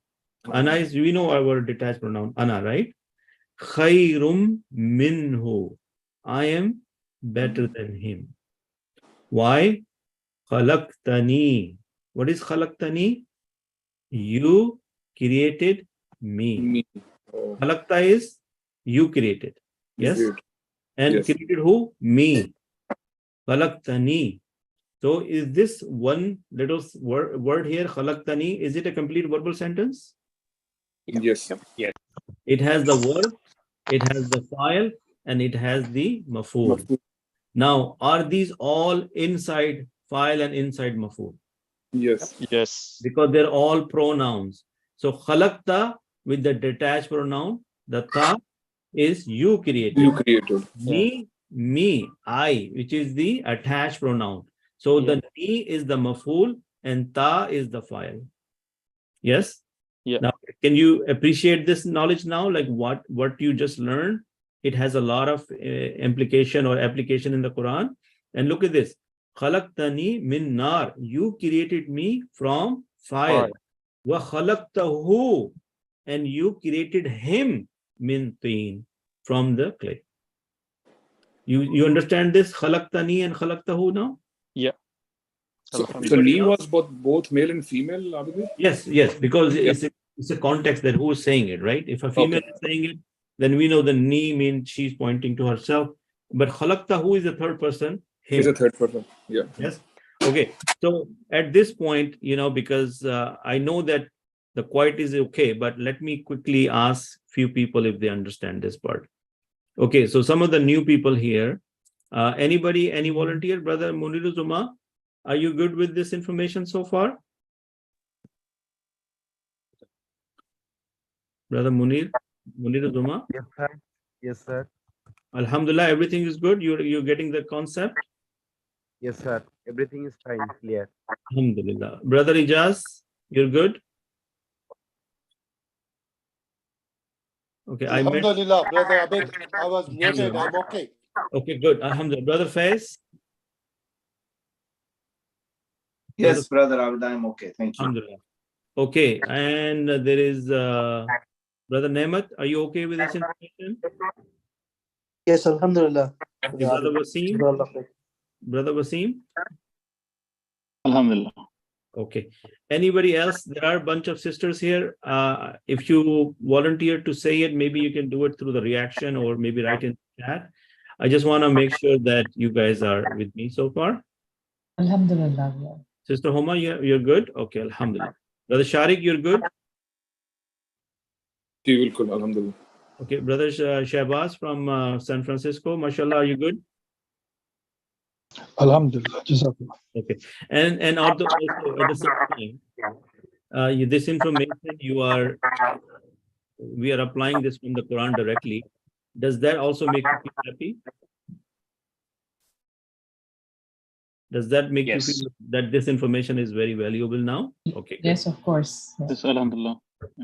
Ana is, we know our detached pronoun. Ana, right? Khayrum minhu. I am better than him. Why? Khalaqtani. What is khalaqtani? You created me. Khalaqta is you created. Yes? And Yes. created who? Me. Khalaqtani. So is this one little word here, khalaqtani, is it a complete verbal sentence? Yes. Yes. It has the verb, it has the file, and it has the maf'ul. Now, are these all inside file and inside maf'ul? Yes. Yes. Because they're all pronouns. So khalaqta with the detached pronoun, the ta is you created. You created. Me, I, which is the attached pronoun. So the ni is the maf'ul and ta is the file. Yes? Yeah. Now, can you appreciate this knowledge now? Like what you just learned? It has a lot of implication or application in the Quran. And look at this. Khalaqtani min nar. You created me from fire. Wa khalaqtahu. And you created him min teen, from the clay. You understand this? Khalaqtani and khalaqtahu now? Yeah. So ni was both male and female, Abhijit? Yes, because it's a context that who is saying it, right? If a female is saying it, then we know the ni means she's pointing to herself. But khalaqtahu is the third person. Him. He's a third person. Yeah. Yes. Okay. So at this point, because I know that the quiet is okay, but let me quickly ask few people if they understand this part. Okay. So some of the new people here, any volunteer, Brother Munir Zuma, are you good with this information so far? Brother Munir Zuma? Yes, sir. Yes, sir. Alhamdulillah, everything is good. You're getting the concept? Yes, sir. Everything is fine, clear. Alhamdulillah. Brother Ijaz, you're good? Okay, Alhamdulillah, Brother Abid, I was muted. I'm okay. Okay, good. Alhamdulillah. Brother Faiz? Yes, Brother Abid, I'm okay. Thank you. Alhamdulillah. Okay, and there is Brother Nehmat. Are you okay with this information? Yes, Alhamdulillah. Okay, Brother Wasim? Brother Wasim? Alhamdulillah. Okay. Anybody else? There are a bunch of sisters here. If you volunteer to say it, maybe you can do it through the reaction or maybe write in the chat. I just want to make sure that you guys are with me so far. Alhamdulillah. Yeah. Sister Homa, you're good? Okay, Alhamdulillah. Brother Sharik, you're good? Alhamdulillah. Okay, Brother Shahbaz from San Francisco, mashallah, are you good? Alhamdulillah. Jazakallah. Okay, and also at the same time, this information we are applying this from the Quran directly. Does that also make you feel happy? Does that make you feel that this information is very valuable now? Okay. Yes, of course. Yes, Alhamdulillah.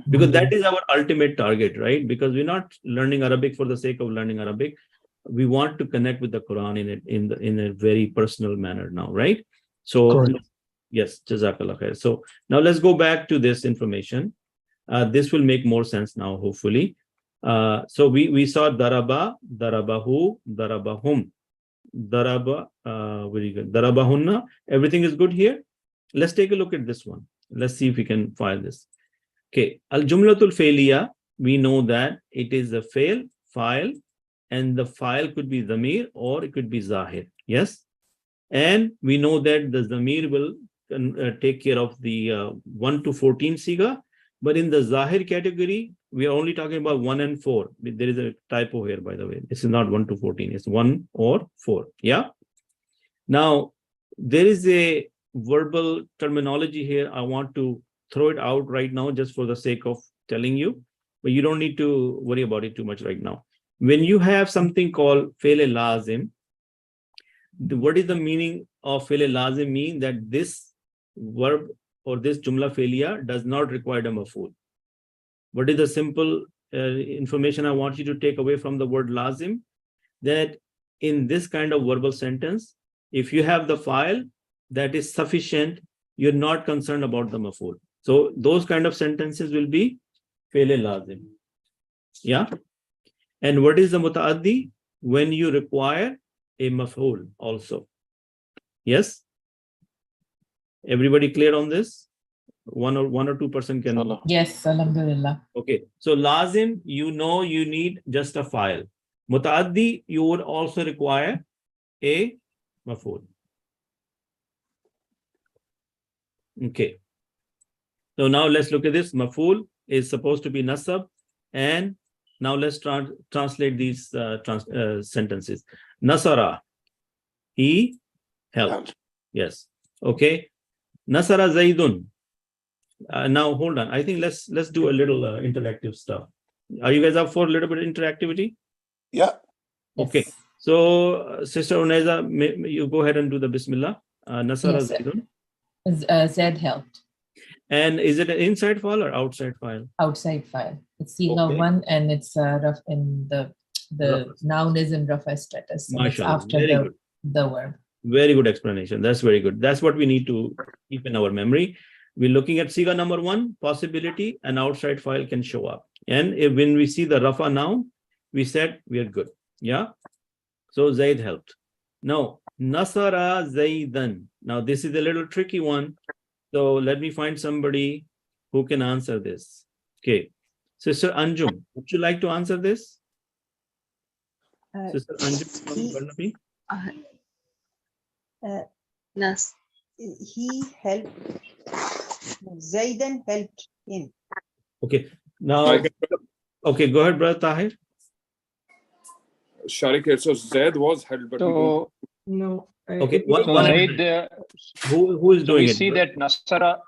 Because that is our ultimate target, right? Because we're not learning Arabic for the sake of learning Arabic. We want to connect with the Quran in a very personal manner now, right? So correct. Yes, Jazakallah khair. So now let's go back to this information. This will make more sense now, hopefully. So we saw daraba, darabahu, darabahum, daraba, very good. Darabahunna. Everything is good here. Let's take a look at this one. Let's see if we can file this. Okay, al-jumlatul failiya, we know that it is a fail, file, and the file could be zamir or it could be zahir. Yes, and we know that the zamir will take care of the 1 to 14 siga, but in the zahir category, we are only talking about 1 and 4. There is a typo here, by the way. This is not 1 to 14, it's 1 or 4. Yeah. Now, there is a verbal terminology here. I want to throw it out right now just for the sake of telling you, but you don't need to worry about it too much right now. When you have something called fi'l lazim, what is the meaning of fi'l lazim? Mean that this verb or this jumla failure does not require a maf'ul. What is the simple information I want you to take away from the word lazim? That in this kind of verbal sentence, if you have the file, that is sufficient. You're not concerned about the maf'ul. So those kind of sentences will be fi'l lazim. Yeah. And what is the muta'addi? When you require a maf'ul also. Yes. Everybody clear on this? One or 2% can. Yes, alhamdulillah. Okay. So lazim, you know, you need just a file. Muta'addi, you would also require a maf'ul. Okay. So now let's look at this. Maf'ul is supposed to be nasab, and now let's translate these sentences. Nasara, he helped. Yes. Okay. Nasara Zaidun. Now hold on. I think let's do a little interactive stuff. Are you guys up for a little bit of interactivity? Yeah. Okay. So Sister Unaiza, you go ahead and do the Bismillah. Nasara Zaidun. Zaid helped. And is it an inside file or outside file? Outside file. It's Siga 1 and it's rough in the noun is in rafa status. So it's after the verb. Very good explanation. That's very good. That's what we need to keep in our memory. We're looking at Siga number 1, possibility, an outside file can show up. And when we see the rafa noun, we said we are good. Yeah. So Zaid helped. Now, Nasara Zaidan. Now, this is a little tricky one. So let me find somebody who can answer this. Okay. Sister Anjum, would you like to answer this? Sister Anjum from Burnaby? He helped. Zaidan helped him. Okay. Now, okay, go ahead, Brother Tahir. Sharik here. So Zaid was helped, but no. Okay. Who is doing we it? See that Nasara.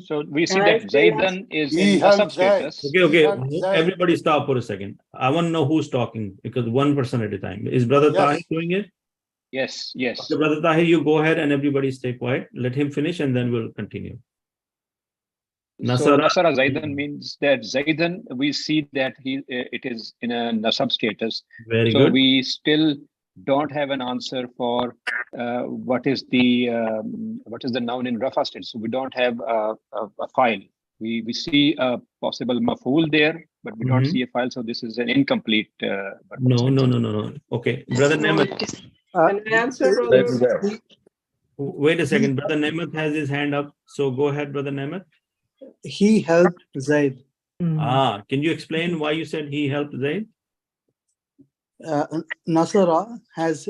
So we see that Zaidan is in nasab status. Okay. Everybody stop for a second. I want to know who's talking because one person at a time. Is Brother Tahir doing it? Yes. Okay, Brother Tahir, you go ahead and everybody stay quiet. Let him finish and then we'll continue. So Nasara Zaidan means that Zaidan, we see that it is in a nasab status. Very so good. We still don't have an answer for what is the noun in rafa state. So we don't have a file. We see a possible maf'ul there, but we don't see a file. So this is an incomplete. No. Okay, Brother Nehmet. Can I answer, brother? Wait a second. Brother Nemath has his hand up. So go ahead, Brother Nemath. He helped Zaid. Can you explain why you said he helped Zaid? Nasara has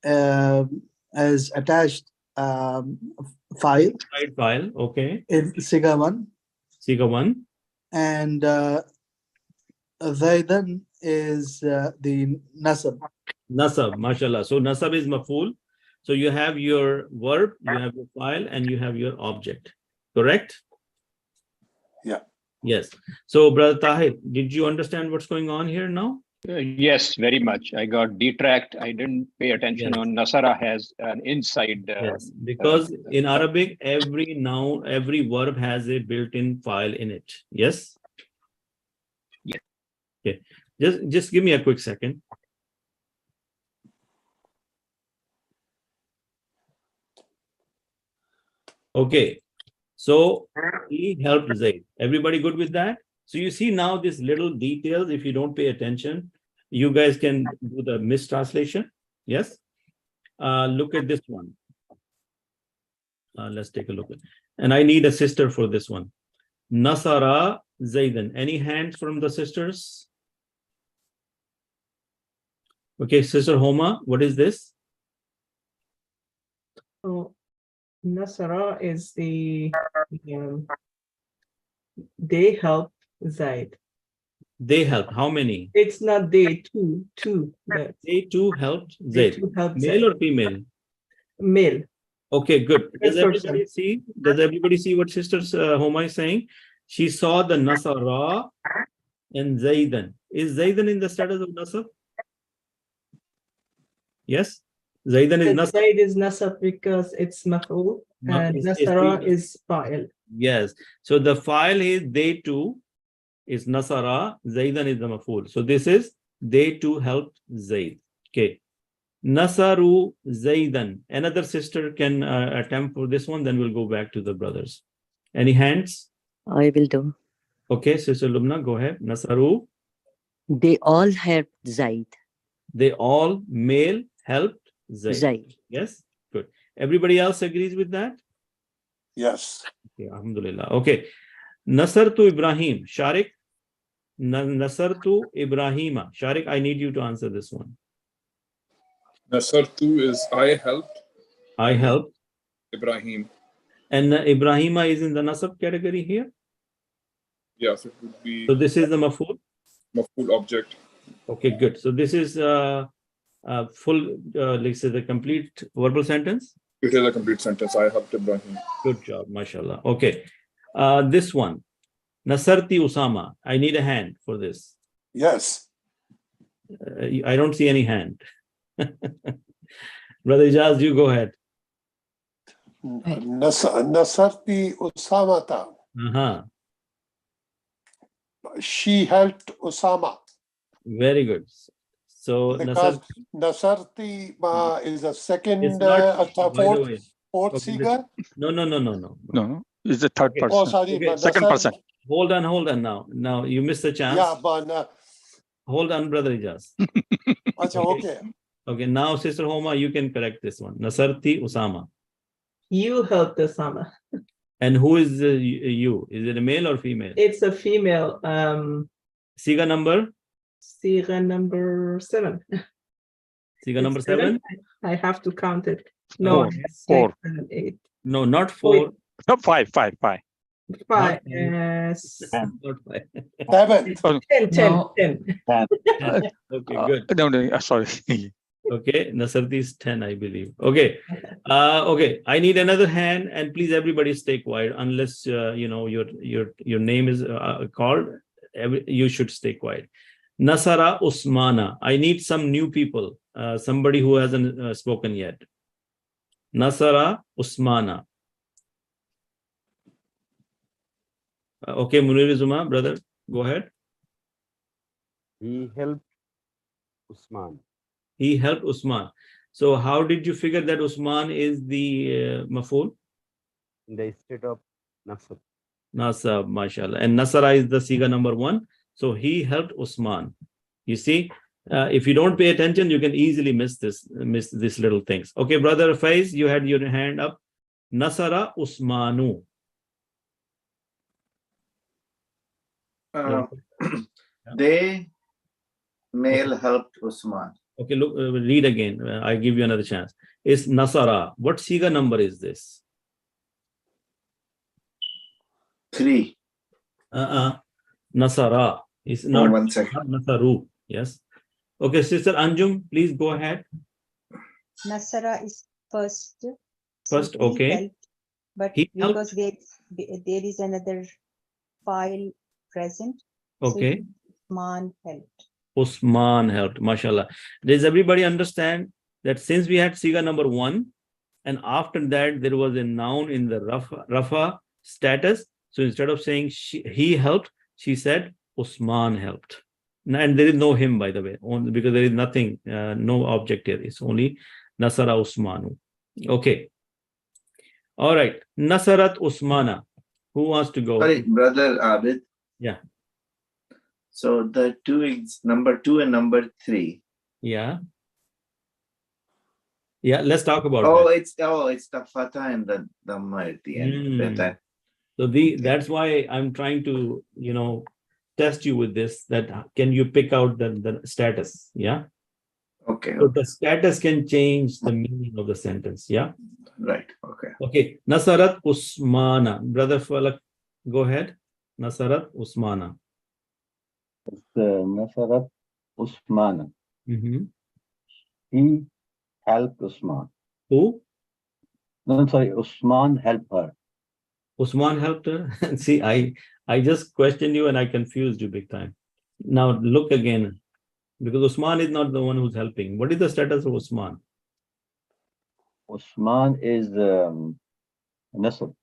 has attached file. File, okay. In Siga 1. Siga 1. And Zaidan is the Nasab. Nasab, mashallah. So Nasab is maf'ul. So you have your verb, you have your file, and you have your object. Correct? Yeah. Yes. So, Brother Tahir, did you understand what's going on here now? Yes, very much. I got detracked. I didn't pay attention on Nasara has an inside. Yes, because in Arabic, every noun, every verb has a built-in file in it. Yes? Yes. Okay. Just give me a quick second. Okay. So he helped Zaid. Everybody good with that? So you see now these little details, if you don't pay attention, you guys can do the mistranslation. Yes? Look at this one. Let's take a look. And I need a sister for this one. Nasara Zaidan. Any hands from the sisters? Okay, Sister Homa, what is this? So Nasara is the they help Zaid. They helped. How many? It's not they, two. They too helped Zaid. Male or female? Male. Okay, good. Does Yes, everybody see? Does everybody see what Sister Homa is saying? She saw the Nasara and Zaidan. Is Zaidan in the status of Nasab? Yes? Zaidan is Nasab. Zaid is Nasab because it's maf'ul and Nasara is fa'il. Yes. So the file is they too is Nasara, Zaidan is the maf'ul. So this is they too helped Zaid. Okay. Nasaru Zaidan. Another sister can attempt for this one, then we'll go back to the brothers. Any hands? I will do. Okay, Sister Lubna, go ahead. Nasaru. They all helped Zaid. They all, male, helped Zaid. Yes, good. Everybody else agrees with that? Yes. Okay, alhamdulillah. Okay. Nasartu Ibrahim. Sharik. Nasartu Ibrahima. Sharik, I need you to answer this one. Nasartu is I helped. I helped. Ibrahim. And Ibrahima is in the Nasab category here? Yes, it would be. So this is the maf'ul? Maf'ul object. Okay, good. So this is full, let's say the complete verbal sentence? It is a complete sentence. I helped Ibrahim. Good job, mashallah. Okay. This one. Nasarti Usama. I need a hand for this. Yes. I don't see any hand. Brother Ijaz, you go ahead. Nasarti Usamata. She helped Usama. Very good. So because Nasarti is a second, fourth siga. No, it's the third person. Oh, sorry. Okay. Second person. Hold on now. Now you missed the chance. Yeah, but hold on, Brother Ijaz. Okay. Okay, now Sister Homa, you can correct this one. Nasarti Usama. You helped Usama. And who is you? Is it a male or female? It's a female. Siga number? Siga number 7. Siga number 7? I have to count it. No, 4. 7, 8. No, not 4. No, 5. 5. 7. 10. Okay, good. No, sorry. Okay, Nasarti is 10, I believe. Okay, okay. I need another hand, and please, everybody, stay quiet unless you know your name is called. You should stay quiet. Nasara Usmana. I need some new people. Somebody who hasn't spoken yet. Nasara Usmana. Okay, Munir Zuma, brother, go ahead. He helped Usman. He helped Usman. So how did you figure that Usman is the maf'ul? In the state of Nasab. Nasab, mashallah. And Nasara is the siga number 1. So he helped Usman. You see, If you don't pay attention, you can easily miss these little things. Okay, brother Faiz, you had your hand up. Nasara Usmanu. They male helped Usman. Okay, look, read again. I give you another chance. Is Nasara. What Siga number is this? 3. Nasara. It's not, one second. not Nasaru. Yes. Okay, Sister Anjum, please go ahead. Nasara is first. First, he okay. helped, but He because there is another file present. Okay. So Usman helped. Usman helped. MashaAllah. Does everybody understand that since we had Siga number 1, and after that there was a noun in the Rafa status, so instead of saying he helped, she said Usman helped. And there is no him, by the way, because there is nothing, no object here. It's only Nasara Usmanu. Okay. All right. Nasarat Usmana. Who wants to go? Sorry, brother Abid. Yeah. So the number 2 and number 3. Yeah. Yeah, let's talk about that. It's the fatha and the dhamma at the end. So that's why I'm trying to, test you with this, that can you pick out the status? Yeah. Okay. So the status can change the meaning of the sentence. Yeah. Right. Okay. Okay. Nasarat Usmana. Brother Falak, go ahead. Nasarat Usmana. Nasarat Usmana. He helped Usman. Who? No, sorry. Usman helped her. Usman helped her. See, I just questioned you and I confused you big time. Now look again, because Usman is not the one who's helping. What is the status of Usman? Usman is Nasab.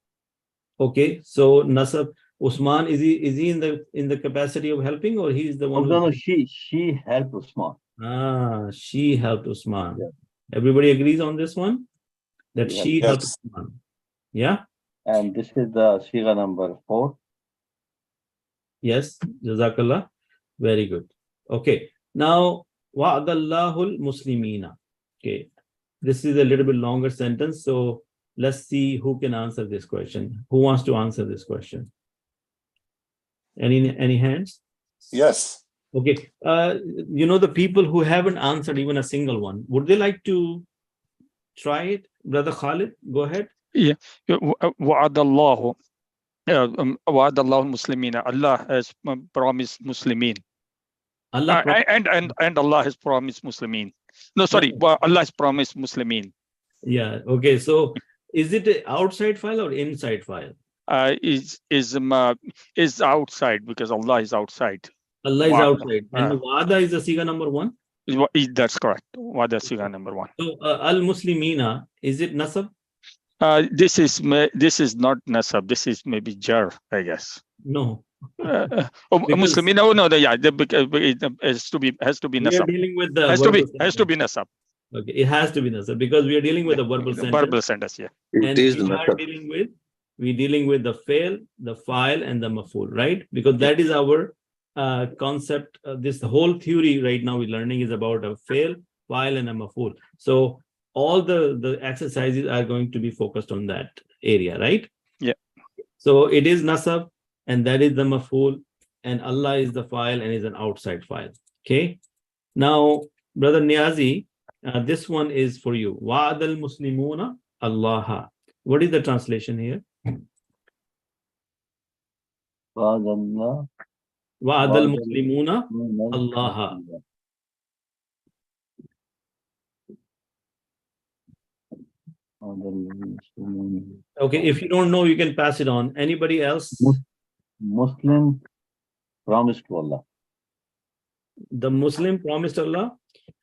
Okay, so Nasab, Usman, is he in the capacity of helping, or he is the one? No, she helped Usman. She helped Usman. Yeah. Everybody agrees on this one? That Yeah. she helped Usman. Yeah? And this is the Siga number 4. Yes, Jazakallah. Very good. Okay. Now, Wa'adallahul Muslimina. Okay. This is a little bit longer sentence. So let's see who can answer this question. Who wants to answer this question? Any hands? Yes. Okay. The people who haven't answered even a single one, would they like to try it? Brother Khalid, go ahead. Yeah. Wa'adallahu Muslimina. Allah has promised Muslimin. Allah and Allah has promised Muslimin. No, sorry. Allah has promised Muslimin. Yeah. Okay. So is it an outside file or inside file? Is outside, because Allah is outside. Allah is outside. And Wada is the Siga number 1? That's correct. Wada Siga number 1. So Al-Muslimina, is it Nasab? This is not Nasab. This is maybe Jar, I guess. No. Muslimina. No, yeah. It has to be Nasab. We are dealing with the has to be Nasab. Okay, it has to be Nasab because we are dealing with the verbal sentence. Verbal sentence, yeah. And we're dealing with the fail, the file, and the maf'ul, right? Because that is our concept. This whole theory right now we're learning is about a fail, file, and a maf'ul. So all the exercises are going to be focused on that area, right? Yeah. So it is Nasab, and that is the maf'ul, and Allah is the file and is an outside file. Okay. Now, Brother Niazi, this one is for you. Wa'adal Muslimuna Allah. What is the translation here? Wa'adal Muslimuna Allah. Okay, if you don't know, you can pass it on. Anybody else? Muslim promised to Allah. The Muslim promised Allah.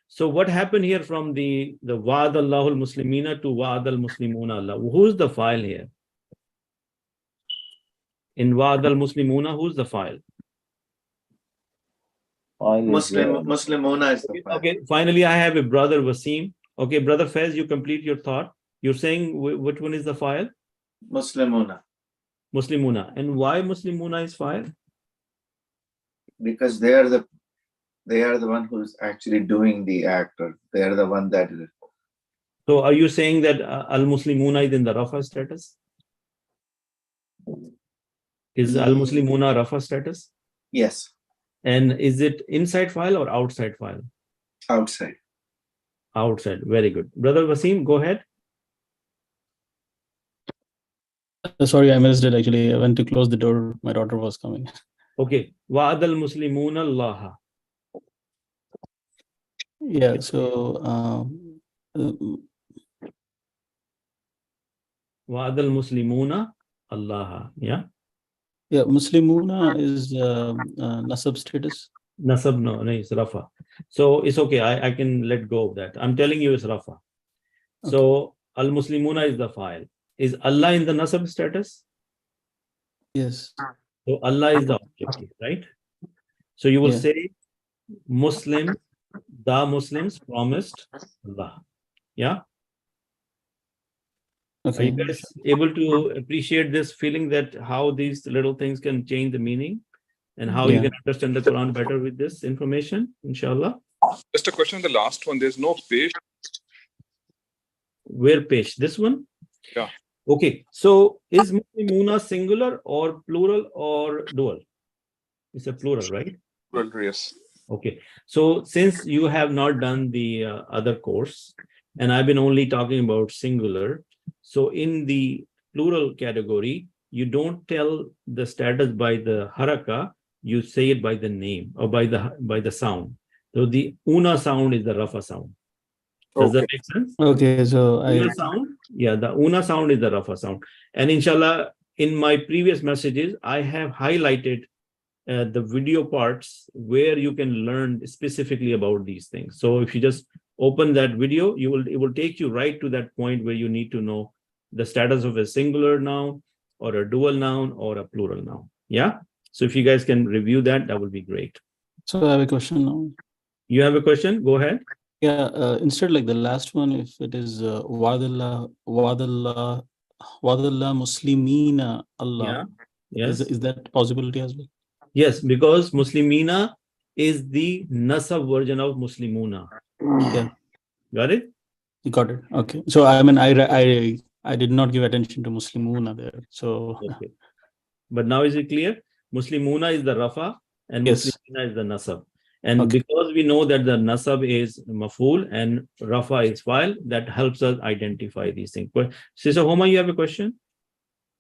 So what happened here from the Wa'adallahul Muslimina to Wa'adal Muslimuna Allah? Who's the file here? In Wa'adal Muslimuna, who's the file? Muslimuna is the file. Okay, finally I have a brother Wasim. Okay, Brother Fez, you complete your thought. You're saying which one is the file? Muslimuna. Muslimuna. And why Muslimuna is file? Because they are the They are the one who's actually doing the act, or they are the one that is. So are you saying that al-Muslimuna is in the Rafa status? Is al-Muslimuna Rafa status? Yes. And is it inside file or outside file? Outside. Outside. Very good. Brother Wasim, go ahead. Sorry, I missed it actually. I went to close the door. My daughter was coming. Okay. Wa'ad al-Muslimuna Allah. Yeah, so Wa'ad al-Muslimuna Allah. Yeah. yeah, Muslimuna is nasab status. Nasab, no, it's Rafa. So it's okay. I can let go of that. I'm telling you it's Rafa. Okay. So al-Muslimuna is the file. Is Allah in the nasab status? Yes. So Allah is the objective, right? So you will say Muslim, the Muslims promised Allah. Yeah. Okay. Are you guys able to appreciate this feeling that how these little things can change the meaning and how you can understand the Quran better with this information, inshallah? Just a question on the last one. There's no page. Where page? This one? Yeah. Okay. So is Muslimuna singular or plural or dual? It's a plural, right? Plural, yes. Okay. So since you have not done the other course, and I've been only talking about singular, so in the plural category, you don't tell the status by the haraka, you say it by the name or by the sound. So the una sound is the rafa sound. Does that make sense? Okay, so una sound, yeah, the una sound is the rafa sound. And inshallah, in my previous messages, I have highlighted the video parts where you can learn specifically about these things. So if you just open that video, it will take you right to that point where you need to know the status of a singular noun or a dual noun or a plural noun. Yeah. So if you guys can review that, that would be great. So I have a question now. You have a question? Go ahead. Yeah. Instead, like the last one, if it is Wadallah Muslimina Allah. Yeah. Yes. Is that possibility as well? Yes, because Muslimina is the nasab version of Muslimuna. Yeah. Got it? Got it. Okay. So I mean, I did not give attention to Muslimuna there. So. Okay. But now is it clear? Muslimuna is the Rafa and Muslimina is the nasab. And because we know that the nasab is maful and Rafa is file, that helps us identify these things. But Sister Homa, you have a question?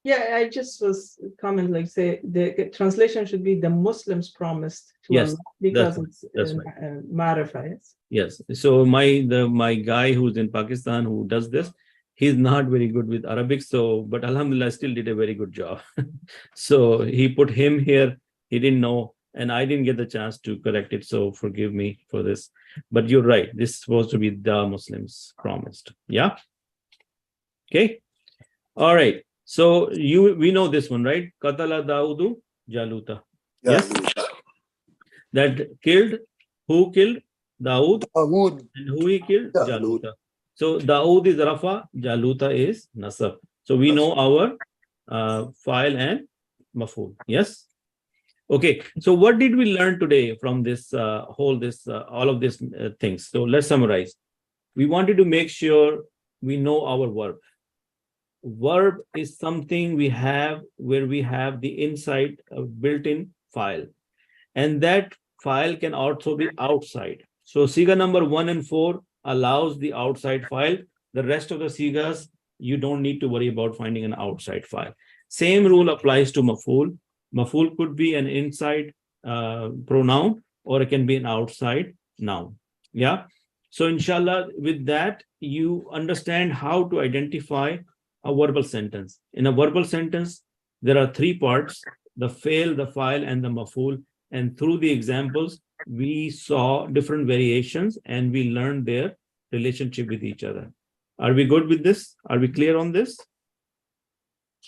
Yeah, I just was comment like say the translation should be the Muslims promised to Allah because it's ma'rifa. Yes. So my guy who's in Pakistan who does this, he's not very good with Arabic. So, but Alhamdulillah, still did a very good job. So he put him here. He didn't know, and I didn't get the chance to correct it. So forgive me for this. But you're right. This is supposed to be the Muslims promised. Yeah. Okay. All right. So we know this one, right? Qatala Daudu Jaluta. Yes. That killed. Who killed? Daud. And who he killed? Jaluta. So Daud is Rafa, Jaluta is Nasab. So we know our file and maful. Yes. Okay. So what did we learn today from this all of these things? So let's summarize. We wanted to make sure we know our verb. Verb is something we have where we have the inside built-in file, and that file can also be outside. So Siga number 1 and 4 allows the outside file. The rest of the Sigas, you don't need to worry about finding an outside file. Same rule applies to maful. Maful could be an inside pronoun or it can be an outside noun. Yeah. So inshallah, with that, you understand how to identify a verbal sentence. In a verbal sentence, there are 3 parts: the fail, the file, and the maful. And through the examples, we saw different variations and we learned their relationship with each other. Are we good with this? Are we clear on this?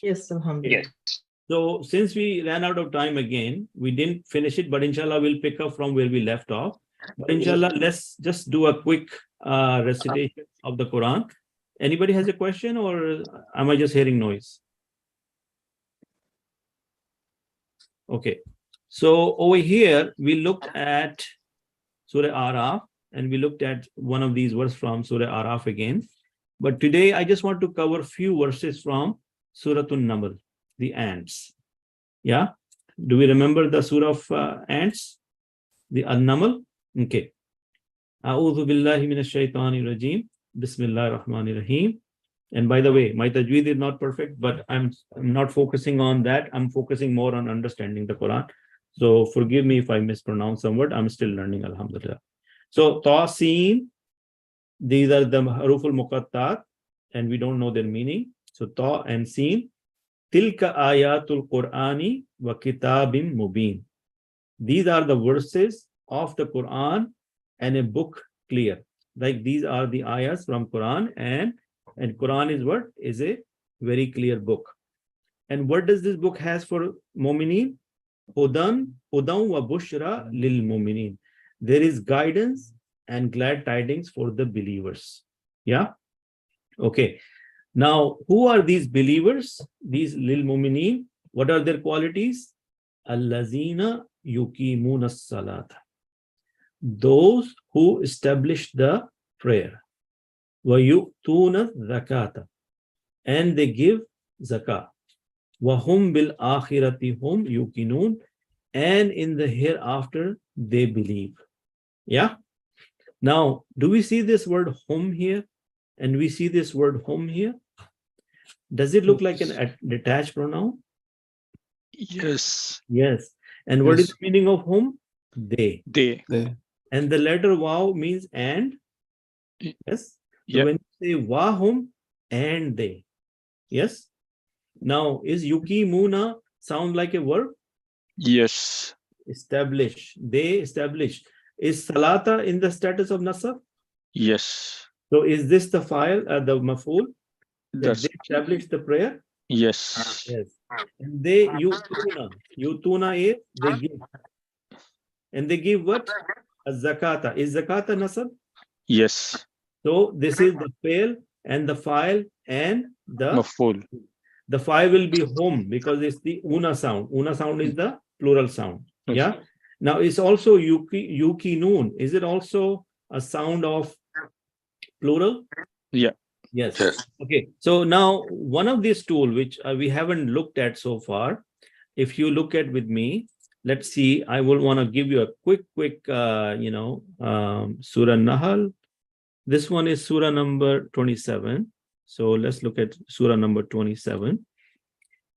Yes, alhamdulillah. Yes. So since we ran out of time again, we didn't finish it, but inshallah, we'll pick up from where we left off. But inshallah, let's just do a quick recitation of the Quran. Anybody has a question, or am I just hearing noise? Okay. So over here, we looked at Surah Araf, and we looked at one of these verses from Surah Araf again. But today I just want to cover few verses from Surah An-Naml, the ants. Yeah, do we remember the Surah of ants, the An-Naml? Okay. A'udhu billahi minash shaitani rajim. Bismillahir Rahmanir Rahim. And by the way, my tajweed is not perfect, but I'm not focusing on that. I'm focusing more on understanding the Quran. So forgive me if I mispronounce some word. I'm still learning, alhamdulillah. So Ta, Sin, these are the haruful muqattat, and we don't know their meaning. So Ta and Sin. Tilka ayatul Qur'ani wa kitabim mubin. These are the verses of the Quran and a book clear. Like these are the ayahs from Quran, and Quran is what? Is a very clear book. And what does this book has for mu'mineen? Hudan wa bushra lil mu'mineen. There is guidance and glad tidings for the believers. Yeah? Okay. Now, who are these believers? These lil mu'mineen. What are their qualities? Allazina yuqimuna salata. Those who establish the prayer. وَيُؤْتُونَ الزَّكَاةَ, and they give zakah. وَهُمْ بِالْآخِرَةِ هُمْ يُوقِنُونَ, and in the hereafter they believe. Yeah? Now, do we see this word hum here? And we see this word hum here? Does it look like an detached pronoun? Yes. Yes. And what is the meaning of hum? They. They. And the letter waw means and? Yes. So when you say wahum, and they. Yes. Now, is yuqimuna sound like a verb? Yes. Establish. They establish. Is salata in the status of nasab? Yes. So is this the file, the maf'ul? That's they establish the prayer? Yes. Yes. And they yutuna. Yutuna is they give. And they give what? A zakata. Is zakata nasab? Yes. So this is the fail and the file and the maf'ul. The file will be home because it's the una sound. Una sound is the plural sound. Yeah. Now it's also yuki noon. Is it also a sound of plural? Yeah. Yes. Okay. So now one of these tools which we haven't looked at so far, if you look at with me, let's see. I will want to give you a quick, Surah Nahl. This one is Surah number 27. So let's look at Surah number 27.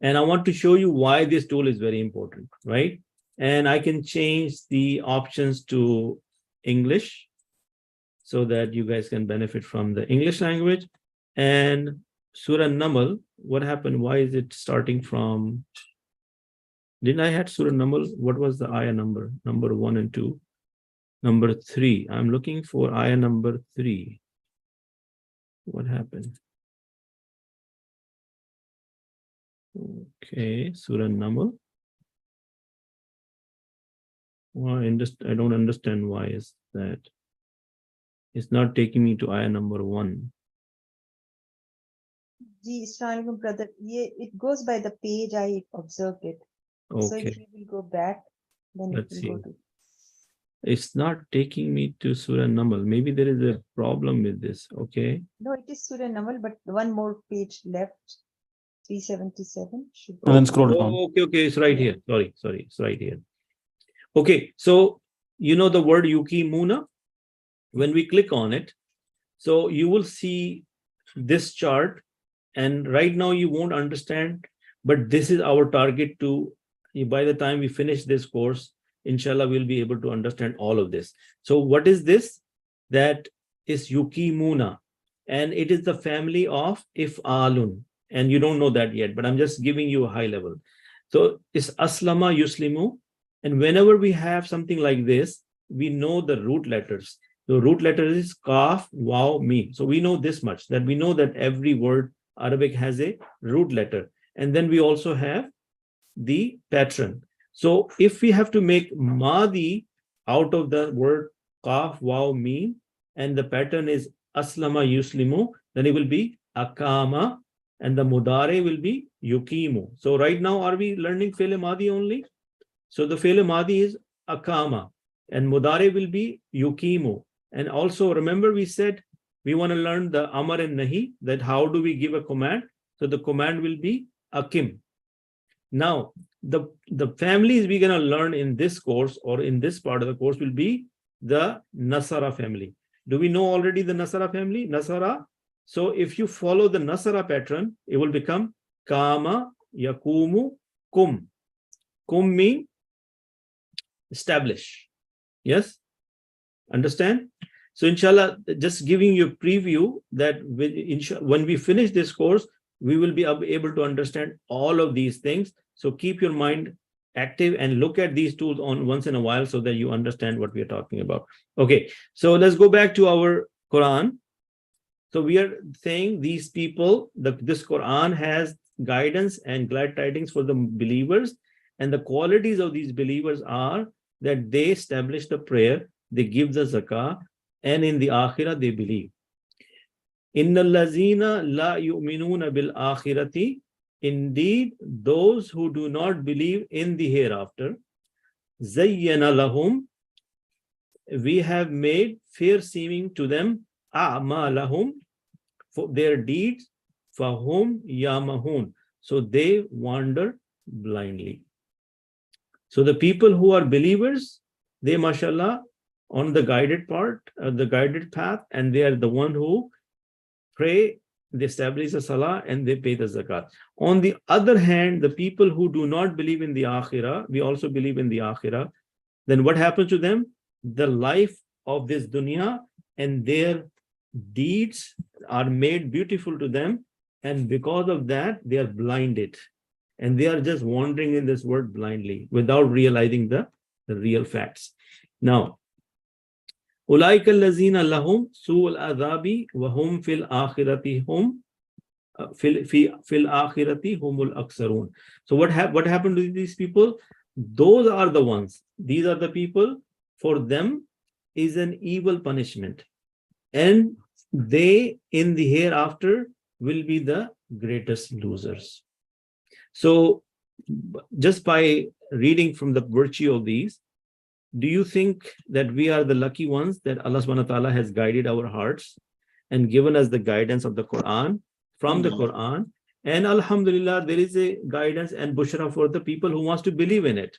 And I want to show you why this tool is very important, right? And I can change the options to English so that you guys can benefit from the English language. And Surah Naml, what happened? Why is it starting from? Didn't I had Surah Naml? What was the ayah number? Number 1 and 2. Number 3. I'm looking for ayah number 3. What happened? Okay, Surah Naml. Well, I don't understand why is that. It's not taking me to ayah number 1. Assalamualaikum, brother. Yeah, it goes by the page. I observed it. Okay. So if you will go back, then Let's it see. will go to. It's not taking me to Surah Naml. Maybe there is a problem with this. Okay. No, it is Surah Namal, but one more page left. 377 should And then scroll down. Okay. It's right here. Sorry. It's right here. Okay. So, you know the word yuqimuna? When we click on it, so you will see this chart. And right now you won't understand, but this is our target to, by the time we finish this course, inshallah, we'll be able to understand all of this. So what is this? That is yuqimuna, and it is the family of if'alun. And you don't know that yet, but I'm just giving you a high level. So it's aslama yuslimu. And whenever we have something like this, we know the root letters. The root letter is kaf, waw, mim. So we know this much, that we know that every word Arabic has a root letter. And then we also have the pattern. So if we have to make madi out of the word kaf, waw, mim, and the pattern is aslama yuslimu, then it will be akama, and the mudare will be yuqimu. So right now, are we learning fi'l madi only? So the fi'l madi is akama. And mudari will be yukimu. And also remember we said we want to learn the amar and nahi, that how do we give a command? So the command will be akim. Now, the families we're going to learn in this course or in this part of the course will be the Nasara family. Do we know already the Nasara family? Nasara. So if you follow the Nasara pattern, it will become Kama, Yakumu, Kum. Kum means establish. Yes? Understand? So inshallah, just giving you a preview that when we finish this course, we will be able to understand all of these things. So keep your mind active and look at these tools on once in a while so that you understand what we are talking about. Okay, so let's go back to our Quran. So we are saying these people, this Quran has guidance and glad tidings for the believers. And the qualities of these believers are that they establish the prayer, they give the zakah, and in the akhirah they believe. Innal lazina la yu'minuna bil akhirati. Indeed, those who do not believe in the hereafter, zayyana lahum, we have made fair seeming to them, a'malahum, for their deeds, fahum yamahun, so they wander blindly. So the people who are believers, they mashallah on the guided part, the guided path, and they are the one who pray, they establish the salah, and they pay the zakat. On the other hand, the people who do not believe in the akhirah, we also believe in the akhirah, then what happens to them? The life of this dunya and their deeds are made beautiful to them, and because of that, they are blinded. And they are just wandering in this world blindly without realizing the real facts. Now, أولئك الذين لهم سوء العذاب وهم في الآخرة هم في الآخرة هم الأكثرون. So what happened to these people? Those are the ones. These are the people. For them is an evil punishment, and they in the hereafter will be the greatest losers. So, just by reading from the virtue of these, do you think that we are the lucky ones that Allah subhanahu wa ta'ala has guided our hearts and given us the guidance of the Quran, from the Quran? And alhamdulillah, there is a guidance and bushra for the people who wants to believe in it.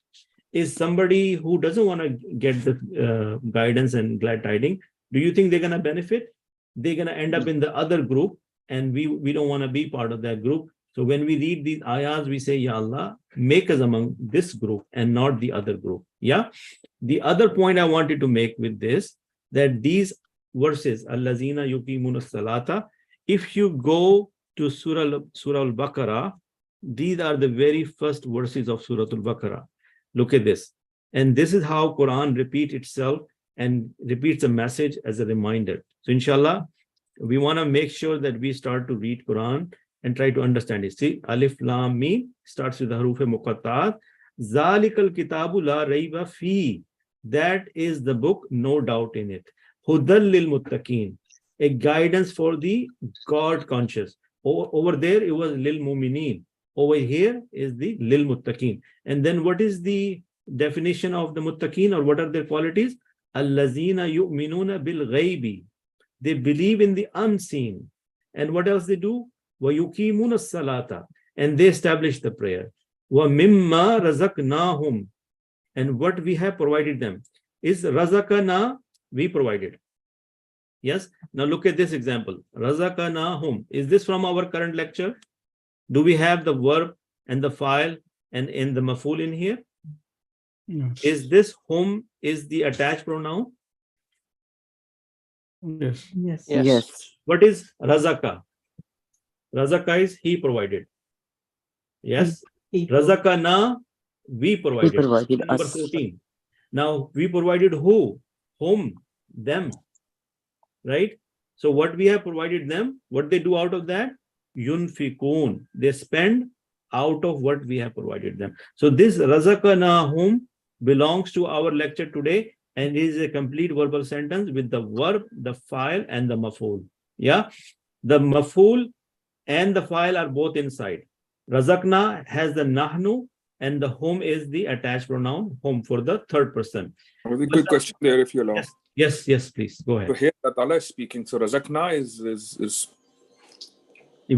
Is somebody who doesn't want to get the guidance and glad tiding, do you think they're going to benefit? They're going to end up in the other group, and we don't want to be part of that group. So when we read these ayahs, we say, Ya Allah, make us among this group and not the other group. Yeah. The other point I wanted to make with this, that these verses, Allazina yuqimuna salata, if you go to Surah Al-Baqarah, these are the very first verses of Surah Al-Baqarah. Look at this. And this is how Quran repeats itself and repeats the message as a reminder. So inshallah, we want to make sure that we start to read Quran and try to understand it. See, Alif Lam Mim starts with the haruf muqatta'at. Zalikal kitabu la rayba fi. That is the book, no doubt in it. Hudal lil muttaqin, a guidance for the God conscious. Over there, it was lil mu'minin. Over here is the lil muttaqin. And then what is the definition of the muttaqin, or what are their qualities? Allazina yu'minuna bil ghaibi. They believe in the unseen. And what else they do? وَيُقِيمُونَ الصَّلَاةَ, and they establish the prayer. وَمِمَّا رَزَقْنَاهُمْ, and what we have provided them. Is razaqana, we provided. Yes. Now look at this example. Razaqnahum. Is this from our current lecture? Do we have the verb and the file and in the maf'ul in here? Yes. Is this hum is the attached pronoun? Yes. Yes. Yes. What is razaka? Razaka is he provided. Yes. Razaqana, we provided. We provided Number us. 14. Now we provided who? Whom? Them. Right? So what we have provided them, what they do out of that? Yunfikun. They spend out of what we have provided them. So this razaqanahum belongs to our lecture today and is a complete verbal sentence with the verb, the file, and the maf'ul. Yeah. The maf'ul and the file are both inside. Razaqna has the nahnu and the hum is the attached pronoun, hum, for the third person. A very quick question there, if you allow. Yes, please, go ahead. So here Allah is speaking. So razaqna is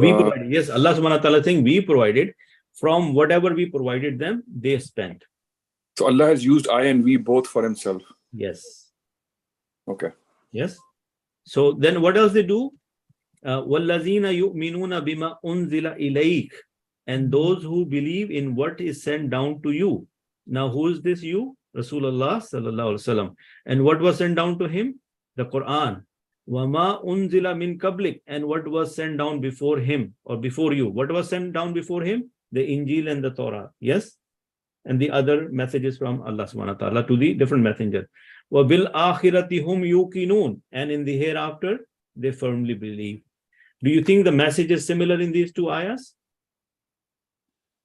we provided, yes, Allah subhanahu wa ta'ala saying we provided, from whatever we provided them, they spent. So Allah has used I and we both for himself. Yes. Okay. Yes. So then what else they do? وَالَّذِينَ يُؤْمِنُونَ بِمَا أُنزِلَ إِلَيْكَ, and those who believe in what is sent down to you. Now who is this you? Rasulullah sallallahu alaihi wasallam. And what was sent down to him? The Qur'an. وَمَا أُنزِلَ مِن قَبْلِكَ, and what was sent down before him or before you? What was sent down before him? The Injil and the Torah. Yes. And the other messages from Allah subhanahu wa ta'ala to the different messengers. وَبِالْآخِرَةِ هُمْ يُوقِنُونَ, and in the hereafter they firmly believe. Do you think the message is similar in these two ayahs?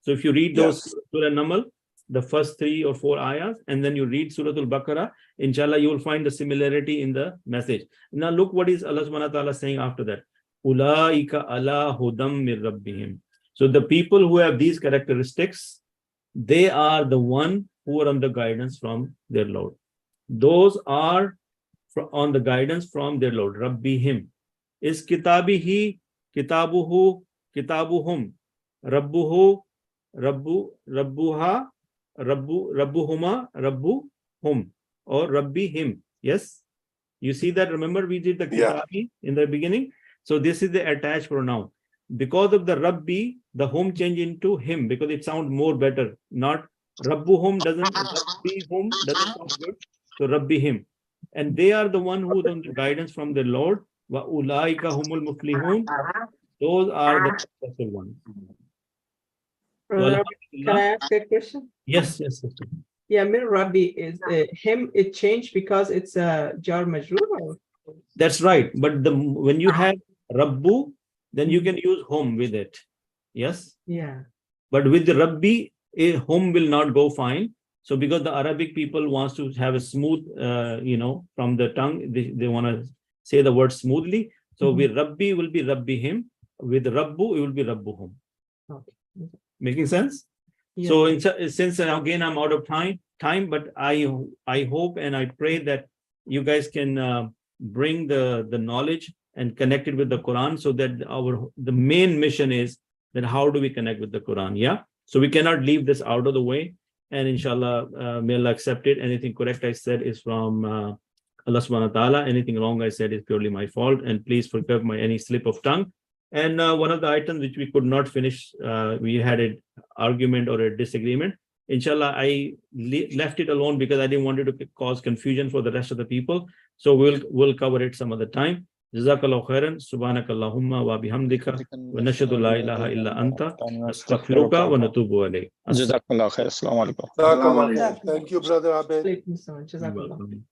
So if you read those Surah Namal, the first 3 or 4 ayahs, and then you read Surah Al-Baqarah, inshallah you will find the similarity in the message. Now look what is Allah subhanahu wa ta'ala saying after that. Ulaika ala hudam mir rabbihim. So the people who have these characteristics, they are the one who are on the guidance from their Lord. Those are on the guidance from their Lord. Rabbihim. Is kitabihi, kitabuhu, kitabuhum. Rabbuhu, rabbuha, rabbuhuma, rabbuhum, or rabbihim. Yes. You see that? Remember we did the kitabi in the beginning. So this is the attached pronoun. Because of the rabbi, the hum change into him because it sounds more better. Not rabbuhum doesn't, rabbihum doesn't sound good. So rabbihim. And they are the one who is on the guidance from the Lord. Wa ulaika humul muflihun. Those are the successful ones. Can I ask a question? Yes. Yeah, Mir Rabbi is him. It changed because it's a jar majroor. That's right. But when you have Rabbu, then you can use hum with it. Yes. Yeah. But with the Rabbi, hum will not go fine. So because the Arabic people wants to have a smooth, from the tongue, they want to say the word smoothly. So with Rabbi will be Rabbihim. With Rabbu, it will be Rabbuhum. Okay. Making sense? Yeah. So since again I'm out of time, but I hope and I pray that you guys can bring the knowledge and connect it with the Quran, so that the main mission is that how do we connect with the Quran? Yeah. So we cannot leave this out of the way. And inshallah, may Allah accept it. Anything correct I said is from Allah subhanahu wa ta'ala. Anything wrong I said is purely my fault. And please forgive my any slip of tongue. And one of the items which we could not finish, we had an argument or a disagreement. Inshallah, I left it alone because I didn't want it to cause confusion for the rest of the people. So we'll cover it some other time. Jazakallahu khairan. Subhanakallahumma wa bihamdika wa nashhadu la ilaha illa anta astaghfiruka wa natubu alayk. Jazakallahu khair. Assalamu alaikum. Thank you, Brother Abed. You're welcome.